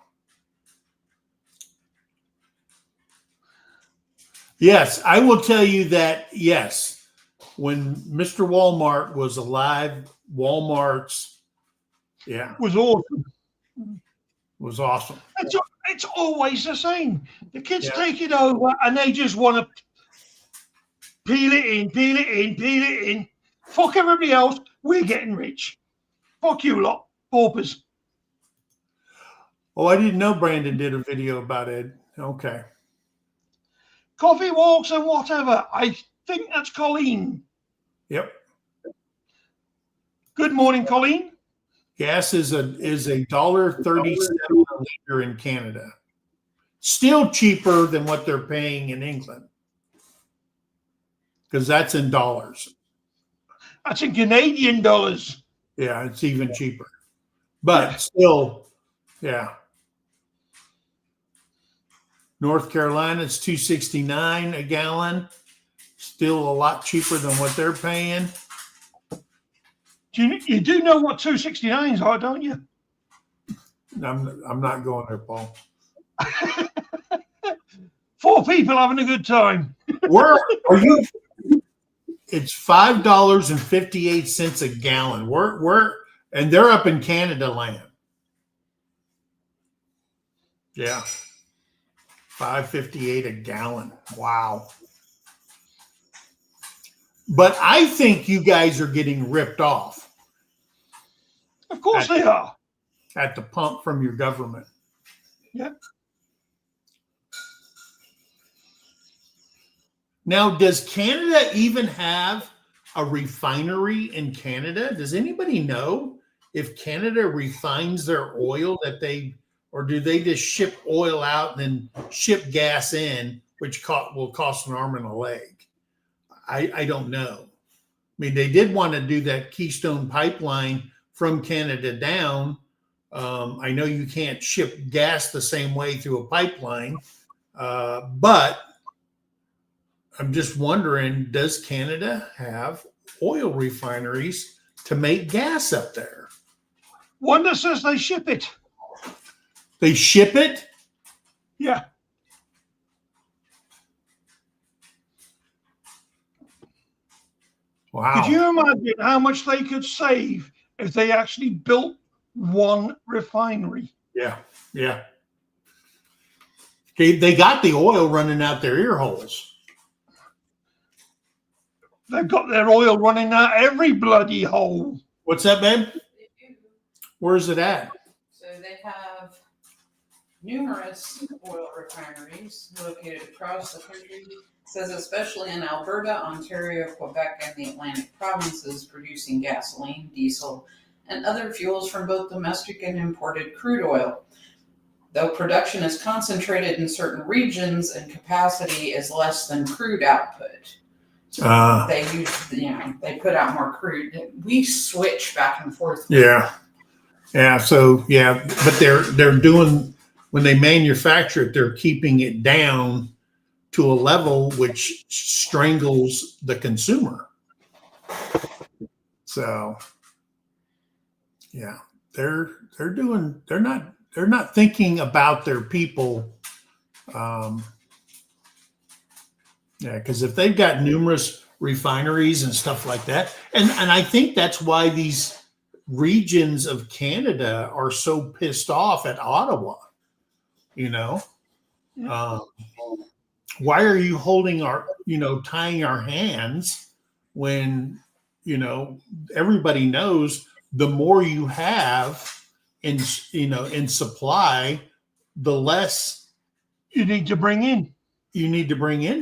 Yes, I will tell you that, yes, when Mr. Walmart was alive, Walmart's, yeah, Was awesome. was awesome. It's always the same. The kids Yeah. take it over and they just want to peel it in. Fuck everybody else. We're getting rich. Fuck you lot, paupers. Oh, I didn't know Brandon did a video about it. Okay. Coffee walks and whatever. I think that's Colleen. Yep. Good morning, Colleen. Gas is $1.37 a liter in Canada. Still cheaper than what they're paying in England, because that's in dollars. That's in Canadian dollars. Yeah, it's even cheaper. But still, yeah. North Carolina, it's $2.69 a gallon. Still a lot cheaper than what they're paying. You do know what 269s are, don't you? I'm not going there, Paul. 4 people having a good time. Where are you? It's $5.58 a gallon. And they're up in Canada land. Yeah. $5.58 a gallon. Wow. But I think you guys are getting ripped off Of course they are. at the pump from your government. Yeah. Now, does Canada even have a refinery in Canada? Does anybody know if Canada refines their oil or do they just ship oil out and then ship gas in, which will cost an arm and a leg? I don't know. I mean, they did want to do that Keystone pipeline from Canada down. I know you can't ship gas the same way through a pipeline, but I'm just wondering, does Canada have oil refineries to make gas up there? Wanda says they ship it. They ship it? Yeah. Wow. Could you imagine how much they could save if they actually built one refinery? Yeah. Yeah. They got the oil running out their ear holes. They've got their oil running out every bloody hole. What's that, babe? They do. Where's it at? So they have numerous oil refineries located across the country. It says especially in Alberta, Ontario, Quebec, and the Atlantic provinces, producing gasoline, diesel, and other fuels from both domestic and imported crude oil. Though production is concentrated in certain regions and capacity is less than crude output. So they use, they put out more crude. We switch back and forth. Yeah. Yeah. So yeah, but they're doing, when they manufacture it, they're keeping it down to a level which strangles the consumer. So yeah, they're not thinking about their people. Yeah, because if they've got numerous refineries and stuff like that, and I think that's why these regions of Canada are so pissed off at Ottawa. Why are you holding tying our hands when, everybody knows the more you have in supply, the less you need to bring in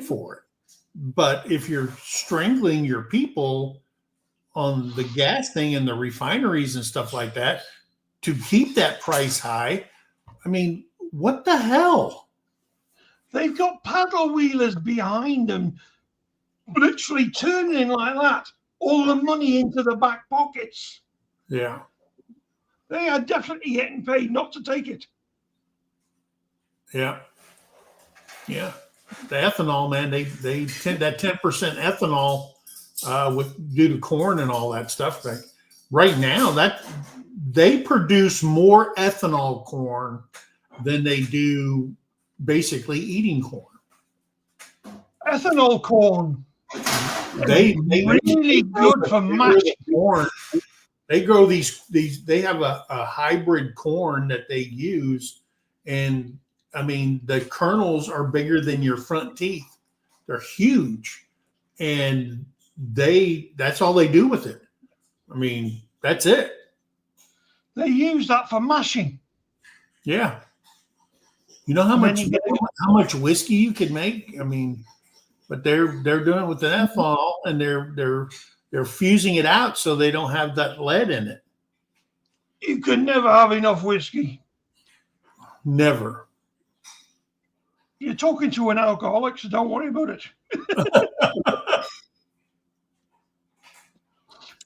for it. But if you're strangling your people on the gas thing and the refineries and stuff like that to keep that price high, I mean, what the hell? They've got paddle wheelers behind them, literally turning like that, all the money into the back pockets. Yeah. They are definitely getting paid not to take it. Yeah. Yeah. The ethanol, man, they tend that 10% ethanol due to corn and all that stuff. But right now, that they produce more ethanol corn than they do basically eating corn. Ethanol corn. They really good for mashing corn. They grow these. They have a hybrid corn that they use, and I mean, the kernels are bigger than your front teeth. They're huge. And that's all they do with it. I mean, that's it. They use that for mashing. Yeah. You know how much whiskey you could make? I mean, but they're doing it with the ethanol, and they're fusing it out so they don't have that lead in it. You could never have enough whiskey. Never. You're talking to an alcoholic, so don't worry about it.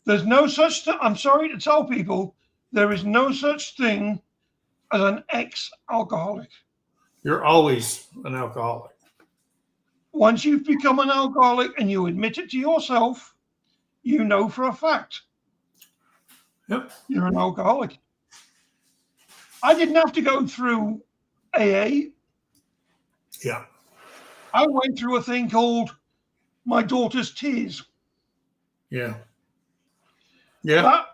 There's no such thing. I'm sorry to tell people, there is no such thing as an ex-alcoholic. You're always an alcoholic. Once you've become an alcoholic and you admit it to yourself, you know for a fact. Yep. You're an alcoholic. I didn't have to go through AA. Yeah. I went through a thing called My Daughter's Tears. Yeah. Yeah.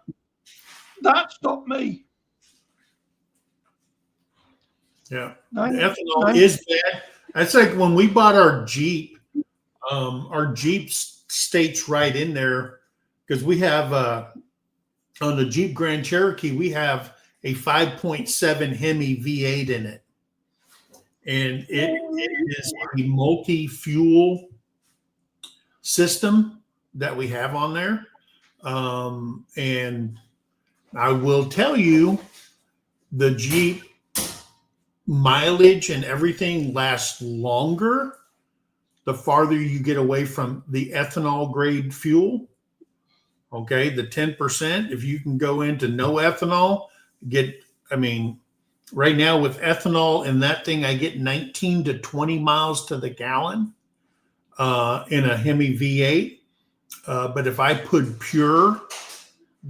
That stopped me. Yeah. Ethanol is bad. That's like when we bought our Jeep. Our Jeep states right in there because we have on the Jeep Grand Cherokee, we have a 5.7 Hemi V8 in it. And it is a multi-fuel system that we have on there. And I will tell you, the Jeep mileage and everything lasts longer the farther you get away from the ethanol grade fuel. Okay, the 10%, if you can go into no ethanol, right now with ethanol in that thing, I get 19 to 20 miles to the gallon in a Hemi V8. But if I put pure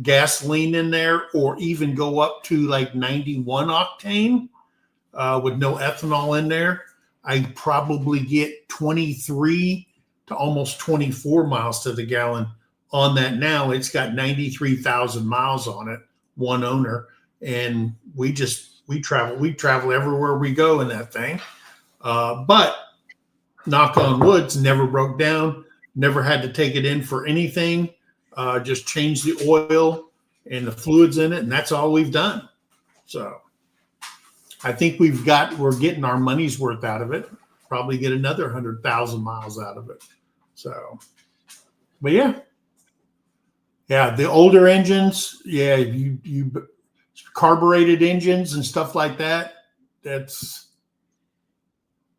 gasoline in there or even go up to like 91 octane with no ethanol in there, I probably get 23 to almost 24 miles to the gallon on that now. It's got 93,000 miles on it, one owner, and we travel everywhere we go in that thing. But knock on wood, it's never broke down. Never had to take it in for anything. Just change the oil and the fluids in it, and that's all we've done. So I think we're getting our money's worth out of it. Probably get another 100,000 miles out of it. So, but yeah, the older engines, you carbureted engines and stuff like that. That's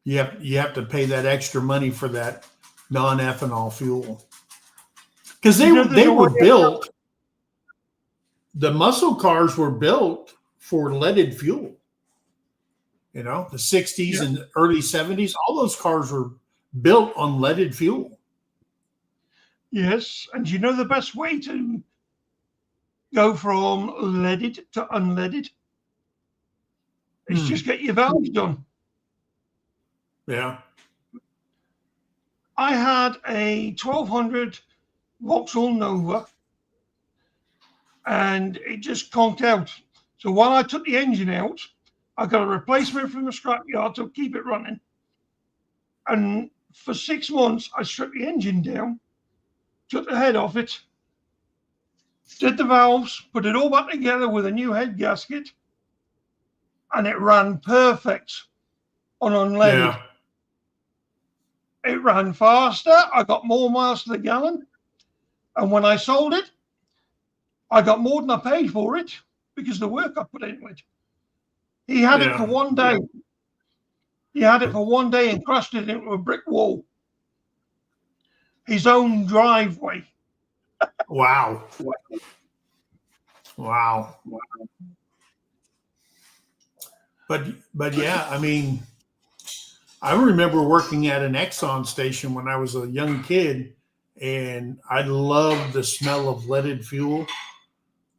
you have to pay that extra money for that non-ethanol fuel because they were built. The muscle cars were built for leaded fuel. You know, the 60s and early 70s, all those cars were built on leaded fuel. Yes, and you know the best way to go from leaded to unleaded is just get your valves done. Yeah. I had a 1200 Vauxhall Nova and it just conked out. So while I took the engine out, I got a replacement from the scrapyard to keep it running. And for 6 months, I stripped the engine down, took the head off it, did the valves, put it all back together with a new head gasket, and it ran perfect on unleaded. Yeah. It ran faster. I got more miles to the gallon. And when I sold it, I got more than I paid for it because of the work I put into it. He had it for one day. He had it for one day and crushed it into a brick wall. His own driveway. Wow. But yeah, I mean, I remember working at an Exxon station when I was a young kid, and I loved the smell of leaded fuel.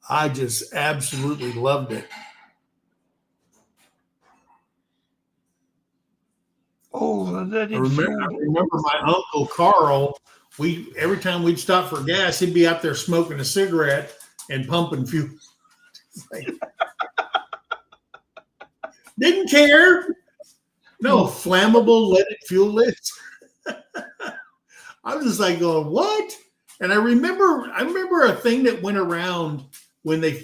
I just absolutely loved it. Oh, I remember my Uncle Carl. Every time we'd stop for gas, he'd be out there smoking a cigarette and pumping fuel. Didn't care. No flammable leaded fuel lids. I was just like going, what? And I remember a thing that went around when the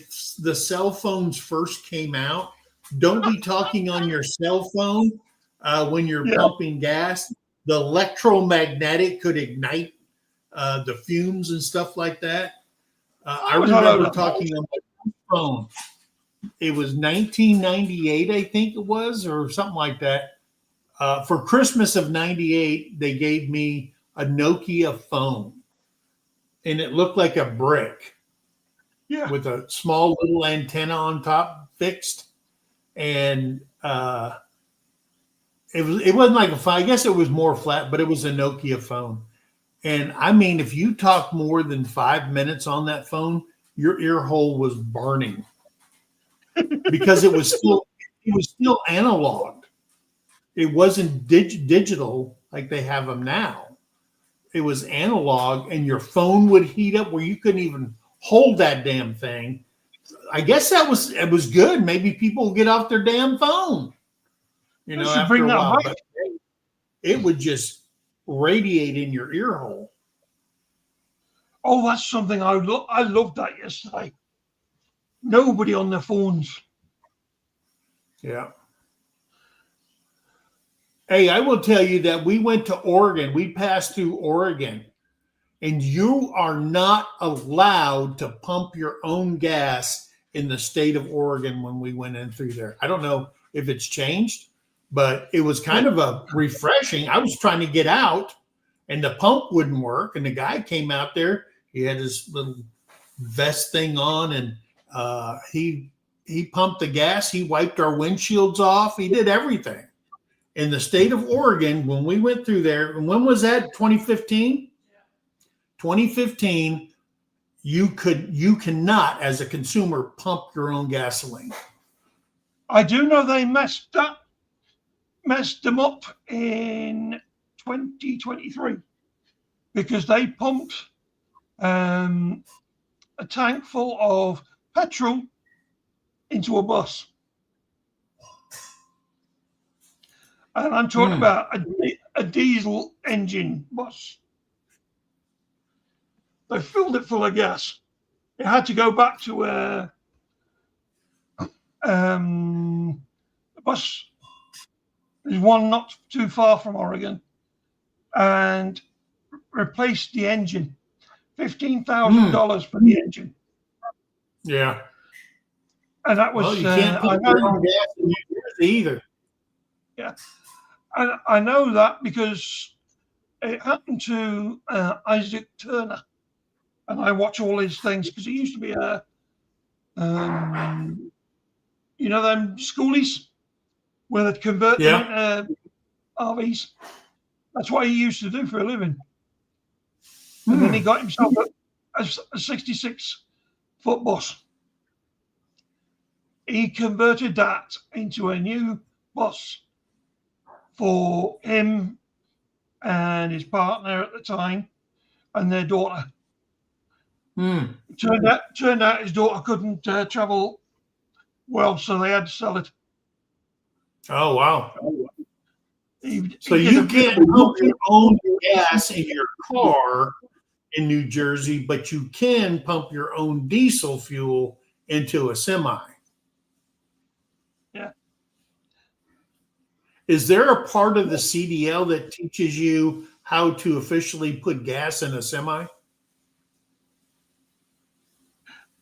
cell phones first came out. Don't be talking on your cell phone when you're pumping gas. The electromagnetic could ignite the fumes and stuff like that. I remember talking on my phone. It was 1998, I think it was, or something like that. For Christmas of 98, they gave me a Nokia phone, and it looked like a brick with a small little antenna on top fixed. And it wasn't like a phone. I guess it was more flat, but it was a Nokia phone. And I mean, if you talk more than 5 minutes on that phone, your ear hole was burning because it was still analog. It wasn't digital like they have them now. It was analog, and your phone would heat up where you couldn't even hold that damn thing. I guess it was good. Maybe people would get off their damn phone. You know, after a while, but it would just radiate in your ear hole. Oh, that's something I loved that yesterday. Nobody on their phones. Yeah. Hey, I will tell you that we went to Oregon. We passed through Oregon, and you are not allowed to pump your own gas in the state of Oregon when we went in through there. I don't know if it's changed, but it was kind of a refreshing. I was trying to get out, and the pump wouldn't work. And the guy came out there. He had his little vest thing on, and he pumped the gas. He wiped our windshields off. He did everything. In the state of Oregon, when we went through there, and when was that? 2015? 2015, you cannot, as a consumer, pump your own gasoline. I do know they messed them up in 2023 because they pumped a tank full of petrol into a bus. And I'm talking about a diesel engine bus. They filled it full of gas. It had to go back to a bus. There's one not too far from Oregon, and replaced the engine. $15,000 for the engine. Yeah. And that was. Well, you can't put your own gas in New Jersey either. Yeah. And I know that because it happened to Isaac Turner. And I watch all his things because he used to be a, you know, them schoolies where they'd convert them into RVs. That's what he used to do for a living. And then he got himself a 66-foot bus. He converted that into a new bus for him and his partner at the time and their daughter. Turned out his daughter couldn't travel well, so they had to sell it. Oh, wow. So you can't pump your own gas in your car in New Jersey, but you can pump your own diesel fuel into a semi. Yeah. Is there a part of the CDL that teaches you how to officially put gas in a semi?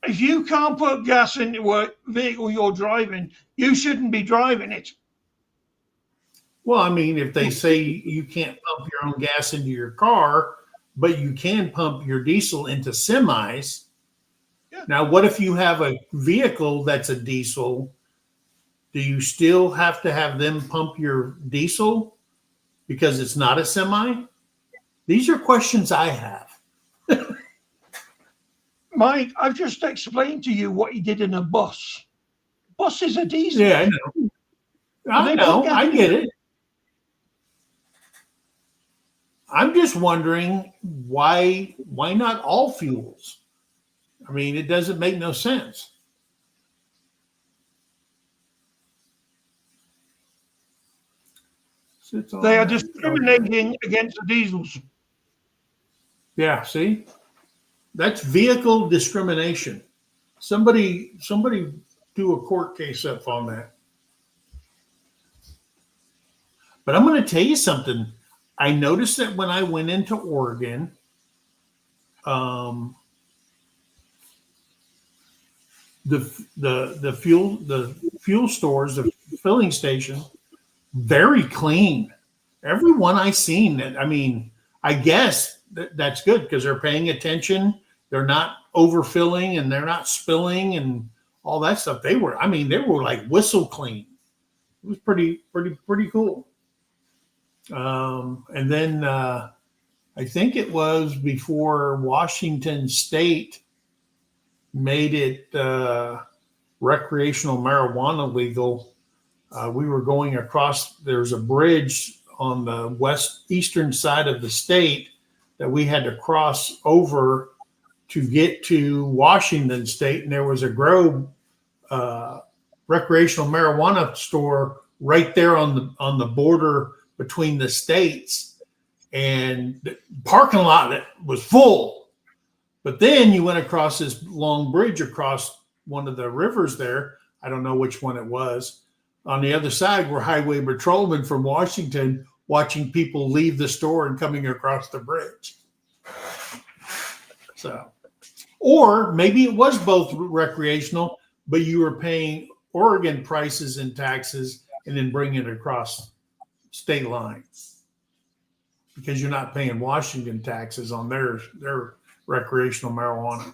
If you can't put gas into a vehicle you're driving, you shouldn't be driving it. Well, I mean, if they say you can't pump your own gas into your car, but you can pump your diesel into semis. Yeah. Now, what if you have a vehicle that's a diesel? Do you still have to have them pump your diesel because it's not a semi? These are questions I have. Mike, I've just explained to you what he did in a bus. Bus is a diesel. Yeah, I know. I get it. I'm just wondering why not all fuels? I mean, it doesn't make no sense. They are discriminating against the diesels. Yeah, see? That's vehicle discrimination. Somebody do a court case up on that. But I'm going to tell you something. I noticed that when I went into Oregon, the fuel stores, the filling station, very clean. Everyone I seen, I mean, I guess that's good because they're paying attention. They're not overfilling and they're not spilling and all that stuff. They were like whistle clean. It was pretty cool. And then I think it was before Washington State made it recreational marijuana legal. We were going across, there's a bridge on the eastern side of the state that we had to cross over to get to Washington State. And there was a Grove recreational marijuana store right there on the border between the states, and the parking lot was full. But then you went across this long bridge across one of the rivers there. I don't know which one it was. On the other side were highway patrolmen from Washington watching people leave the store and coming across the bridge. So, or maybe it was both recreational, but you were paying Oregon prices and taxes and then bringing it across state line because you're not paying Washington taxes on their recreational marijuana.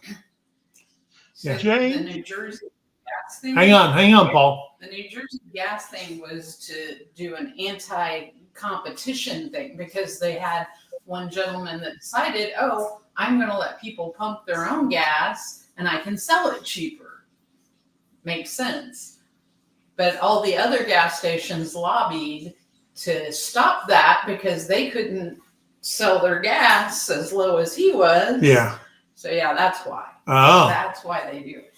So Yeah. the New Jersey gas thing. Hang on, Paul. The New Jersey gas thing was to do an anti-competition thing because they had one gentleman that decided, oh, I'm going to let people pump their own gas and I can sell it cheaper. Makes sense. But all the other gas stations lobbied to stop that because they couldn't sell their gas as low as he was. Yeah. So yeah, that's why. Oh, That's why they do it.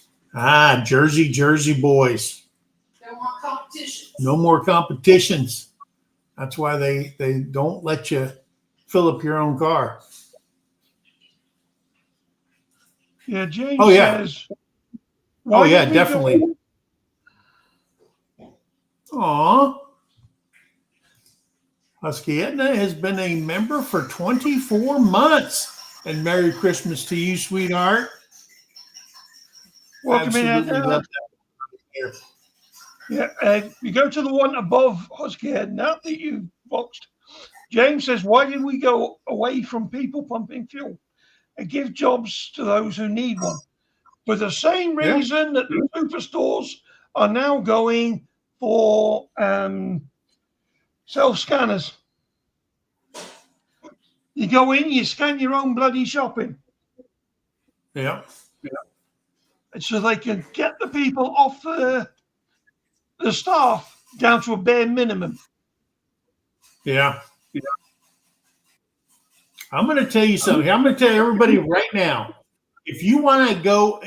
Jersey boys. They want competition. No more competitions. That's why they don't let you fill up your own car. Yeah, James Oh, yeah. says. Oh, yeah, did we definitely. Aw. Husky Edna has been a member for 24 months. And Merry Christmas to you, sweetheart. Welcome in, Absolutely Edna. love that. Yeah, you go to the one above Husky Head now that you boxed. James says, why did we go away from people pumping fuel and give jobs to those who need one? For the same reason that the superstores are now going for self-scanners. You go in, you scan your own bloody shopping. Yeah. And so they can get the people off the staff down to a bare minimum. Yeah. I'm going to tell you something. I'm going to tell everybody right now. If you want to go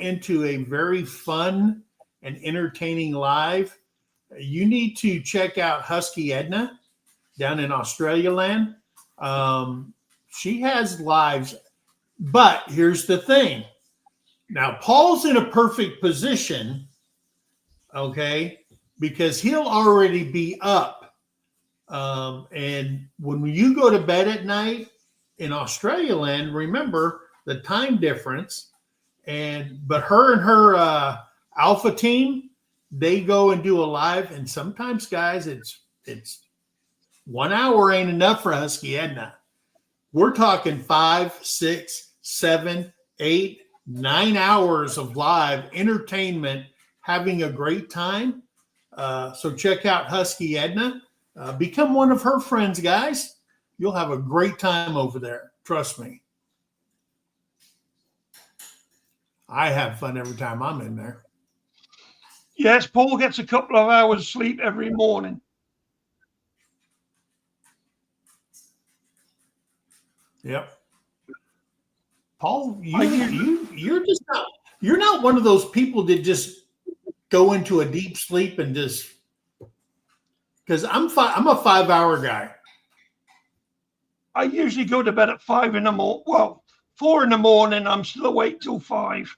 into a very fun and entertaining live, you need to check out Husky Edna down in Australia land. She has lives, but here's the thing. Now, Paul's in a perfect position, okay, because he'll already be up. And when you go to bed at night in Australia land, remember the time difference. But her and her alpha team, they go and do a live. And sometimes, guys, it's 1 hour ain't enough for Husky Edna. We're talking 5, 6, 7, 8, 9 hours of live entertainment, having a great time. So check out Husky Edna. Become one of her friends, guys. You'll have a great time over there. Trust me. I have fun every time I'm in there. Yes, Paul gets a couple of hours sleep every morning. Yep. Paul, you're not one of those people that just go into a deep sleep and just, because I'm a 5 hour guy. I usually go to bed at 5 in the morning. Well, 4 in the morning. I'm still awake till 5.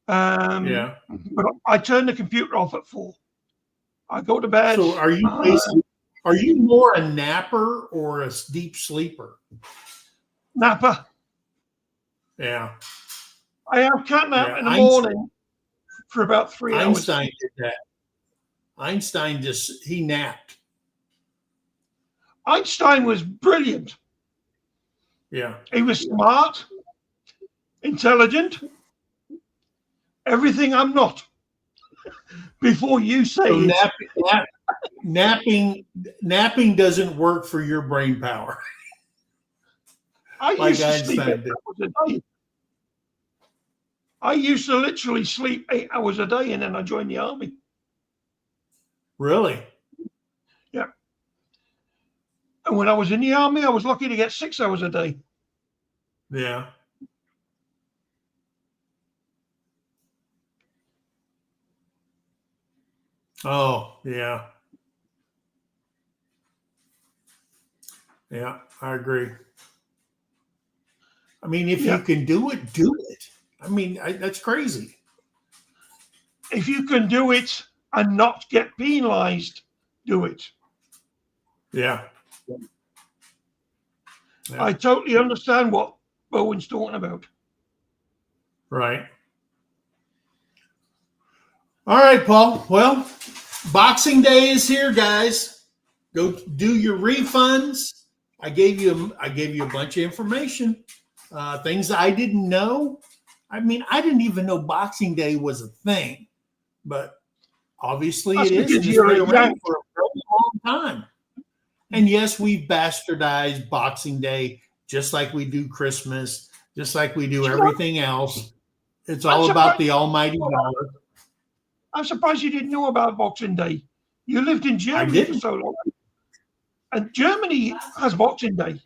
Yeah. But I turn the computer off at 4. I go to bed. So are you more a napper or a deep sleeper? Napper. Yeah. I have cat nap in the morning for about 3 hours. Einstein did that. Einstein he napped. Einstein was brilliant. Yeah. He was smart, intelligent, everything I'm not. Before you say so it. napping doesn't work for your brain power. I used to sleep 8 hours a day. I used to literally sleep 8 hours a day, and then I joined the army. Really? Yeah. And when I was in the army, I was lucky to get 6 hours a day. Yeah. Oh, yeah. Yeah, I agree. I mean, if you can do it, do it. I mean, that's crazy. If you can do it and not get penalized, do it. Yeah. I totally understand what Bowen's talking about. Right. All right, Paul. Well, Boxing Day is here, guys. Go do your refunds. I gave you a bunch of information, things I didn't know. I mean, I didn't even know Boxing Day was a thing, but obviously it is. And it's been around for a very long time. And yes, we've bastardized Boxing Day just like we do Christmas, just like we do everything else. It's all about the almighty dollar. I'm surprised you didn't know about Boxing Day. You lived in Germany for so long. And Germany has Boxing Day.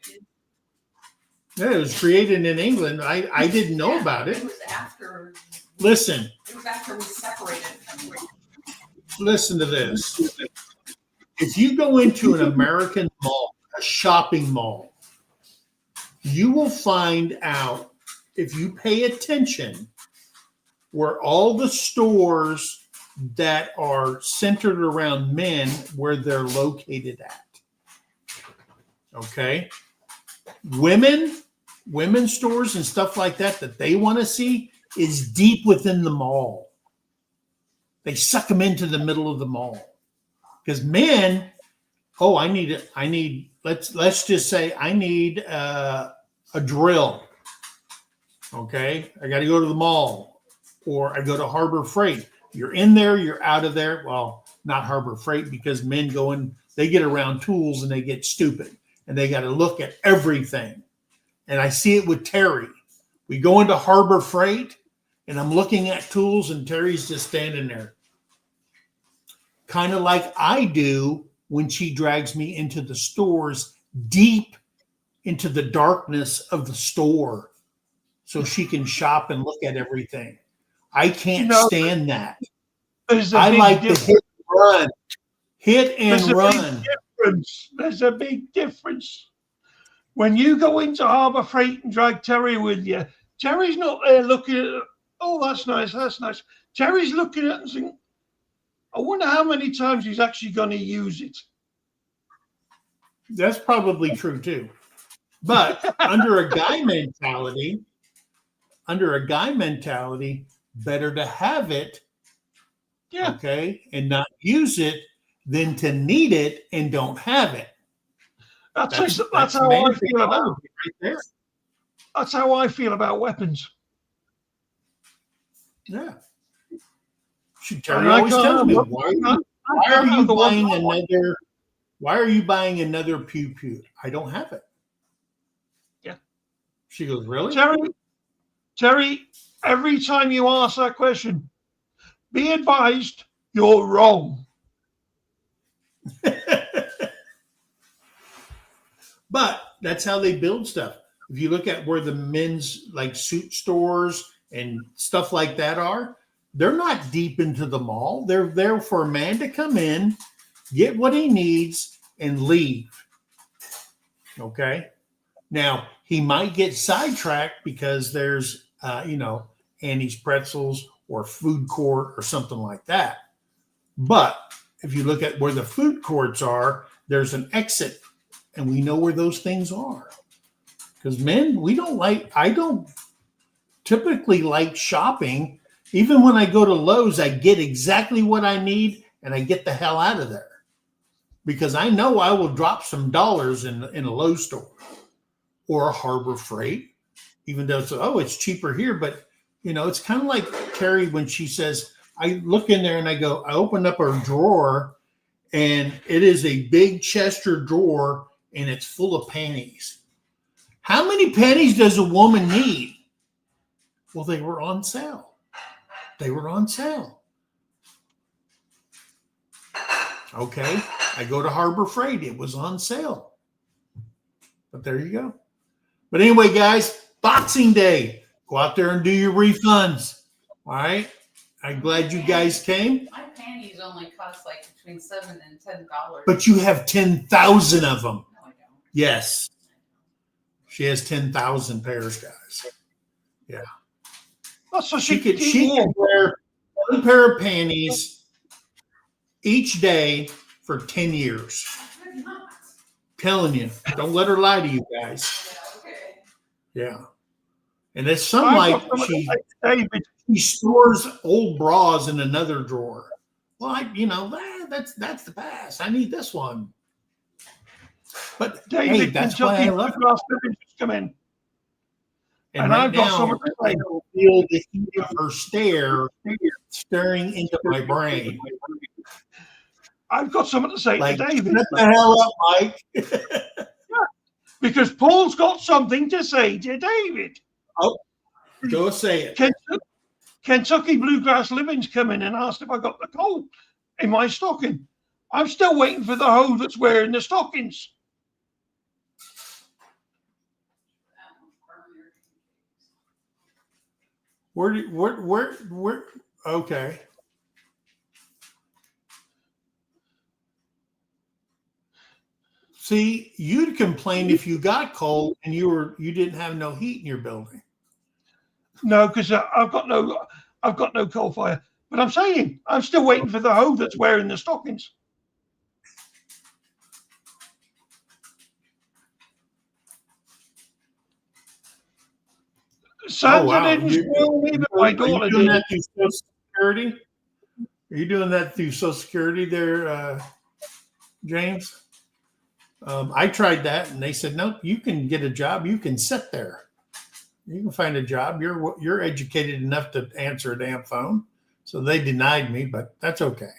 Yeah, it was created in England. I didn't know about It it. was after. Listen, It was after we separated from you. listen to this. If you go into an American mall, a shopping mall, you will find out, if you pay attention, where all the stores that are centered around men, where they're located at. Okay? Women's stores and stuff like that they want to see is deep within the mall. They suck them into the middle of the mall. Because men, let's just say I need a drill. Okay, I got to go to the mall, or I go to Harbor Freight. You're in there, you're out of there. Well, not Harbor Freight, because men go in, they get around tools and they get stupid, and they got to look at everything. And I see it with Terrie. We go into Harbor Freight, and I'm looking at tools, and Terrie's just standing there, kind of like I do when she drags me into the stores, deep into the darkness of the store, so she can shop and look at everything. I can't stand that. I like to hit and run. There's a big difference. When you go into Harbor Freight and drag Terrie with you, Terrie's not there looking at, oh, that's nice, that's nice. Terrie's looking at it and saying, I wonder how many times he's actually going to use it. That's probably true too. But under a guy mentality, better to have it, okay, and not use it than to need it and don't have it. That's how I feel about it. Right there. That's how I feel about weapons. Yeah. Terrie always tells me, why are you buying another pew pew? I don't have it. Yeah. She goes, really? Terrie, every time you ask that question, be advised, you're wrong. But that's how they build stuff. If you look at where the men's like suit stores and stuff like that are, they're not deep into the mall. They're there for a man to come in, get what he needs, and leave. Okay. Now, he might get sidetracked because there's, Annie's Pretzels or food court or something like that. But if you look at where the food courts are, there's an exit, and we know where those things are. Because men, I don't typically like shopping. Even when I go to Lowe's, I get exactly what I need, and I get the hell out of there. Because I know I will drop some dollars in a Lowe's store or a Harbor Freight, even though it's cheaper here. But, it's kind of like Terrie when she says, I look in there and I open up her drawer, and it is a big Chester drawer, and it's full of panties. How many panties does a woman need? Well, they were on sale. Okay, I go to Harbor Freight. It was on sale. But there you go. But anyway, guys, Boxing Day. Go out there and do your refunds. All right? I'm glad you guys came. My panties only cost like between $7 and $10. But you have 10,000 of them. No, I don't. Yes. She has 10,000 pairs, guys. Yeah. So she could wear one pair of panties each day for 10 years. I'm not. Telling you, don't let her lie to you guys. Yeah, okay. Yeah. And it's she stores old bras in another drawer. Well, that's the past. I need this one. But David, hey, that's why I love it. Come in. And right now, I feel the heat of her stare staring into my brain. I've got something to say to David. Shut the hell up, Mike. Because Paul's got something to say to David. Oh, go say it. Kentucky Bluegrass Living's come in and asked if I got the coal in my stocking. I'm still waiting for the hoe that's wearing the stockings. Where? Okay. See, you'd complain if you got cold and you didn't have no heat in your building. No, because I've got no coal fire. But I'm saying I'm still waiting for the hoe that's wearing the stockings. Oh Santa wow! didn't spoil me, but my Are you daughter doing did. that through Social Security? Are you doing that through Social Security there, James? I tried that, and they said, "Nope, you can get a job. You can sit there. You can find a job. You're educated enough to answer a damn phone." So they denied me, but that's okay.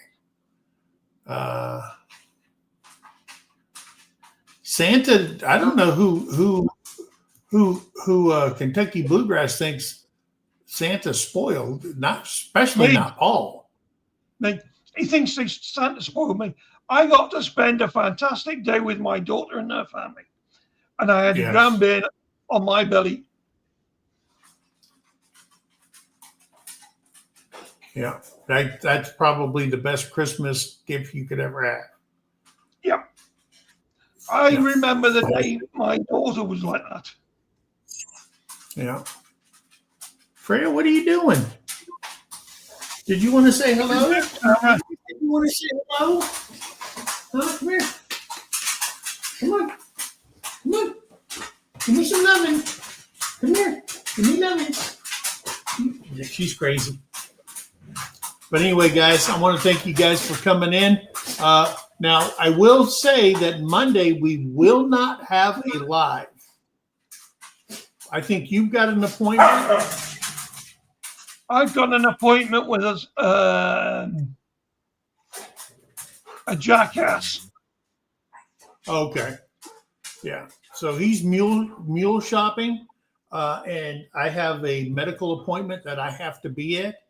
Santa, I don't know who Kentucky Bluegrass thinks Santa's spoiled. Especially Me. not Paul. He thinks Santa spoiled me. I got to spend a fantastic day with my daughter and her family, and I had a Yes. ground beer on my belly. Yeah, that's probably the best Christmas gift you could ever have. Yeah. I Yeah. remember the day my daughter was like that. Yeah. Freya, what are you doing? Did you want to say hello? Did you want to say hello? Huh? Come here. Come on. Come on. Give me some loving. Come here. Give me loving. Yeah, she's crazy. But anyway, guys, I want to thank you guys for coming in. Now, I will say that Monday we will not have a live. I think you've got an appointment. I've got an appointment with a jackass. Okay. Yeah. So he's mule shopping, and I have a medical appointment that I have to be at,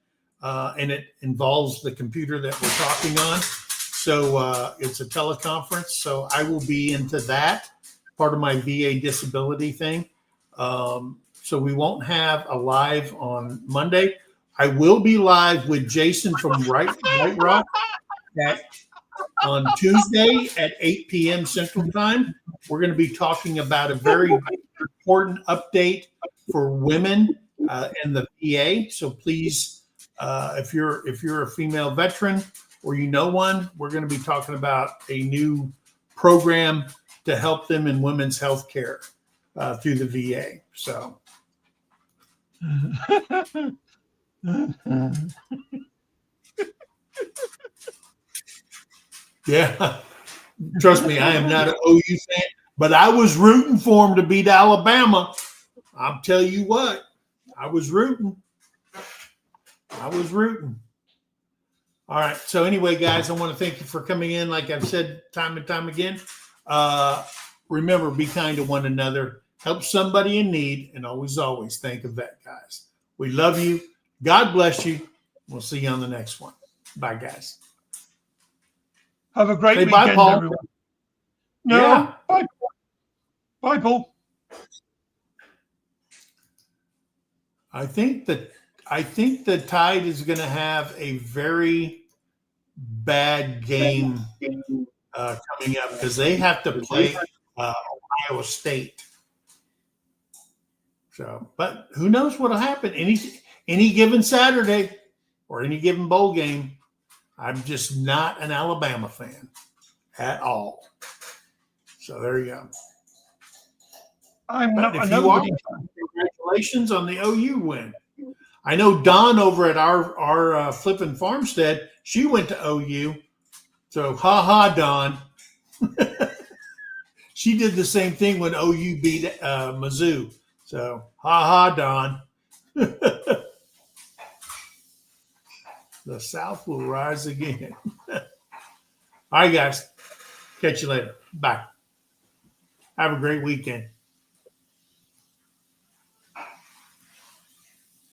and it involves the computer that we're talking on. So it's a teleconference. So I will be into that part of my VA disability thing. So we won't have a live on Monday. I will be live with Jason from White Rock on Tuesday at 8 p.m. Central Time. We're going to be talking about a very important update for women in the VA. So please, if you're a female veteran or you know one, we're going to be talking about a new program to help them in women's health care through the VA. So. Yeah, trust me, I am not an OU fan, but I was rooting for him to beat Alabama. I'll tell you what, I was rooting. All right. So anyway, guys, I want to thank you for coming in. Like I've said time and time again, remember, be kind to one another, help somebody in need, and always think of that, guys. We love you. God bless you. We'll see you on the next one. Bye, guys. Have a great Say weekend, bye, Paul. everyone. No, Yeah. bye. Bye, Paul. I think the Tide is going to have a very bad game coming up because they have to play Ohio State. So, but who knows what'll happen? Any given Saturday or any given bowl game. I'm just not an Alabama fan at all. So there you go. I'm But not if a you are, nobody. congratulations on the OU win. I know Dawn over at our flipping farmstead, she went to OU. So ha Dawn. She did the same thing when OU beat Mizzou. So ha Dawn. The South will rise again. All right, guys. Catch you later. Bye. Have a great weekend.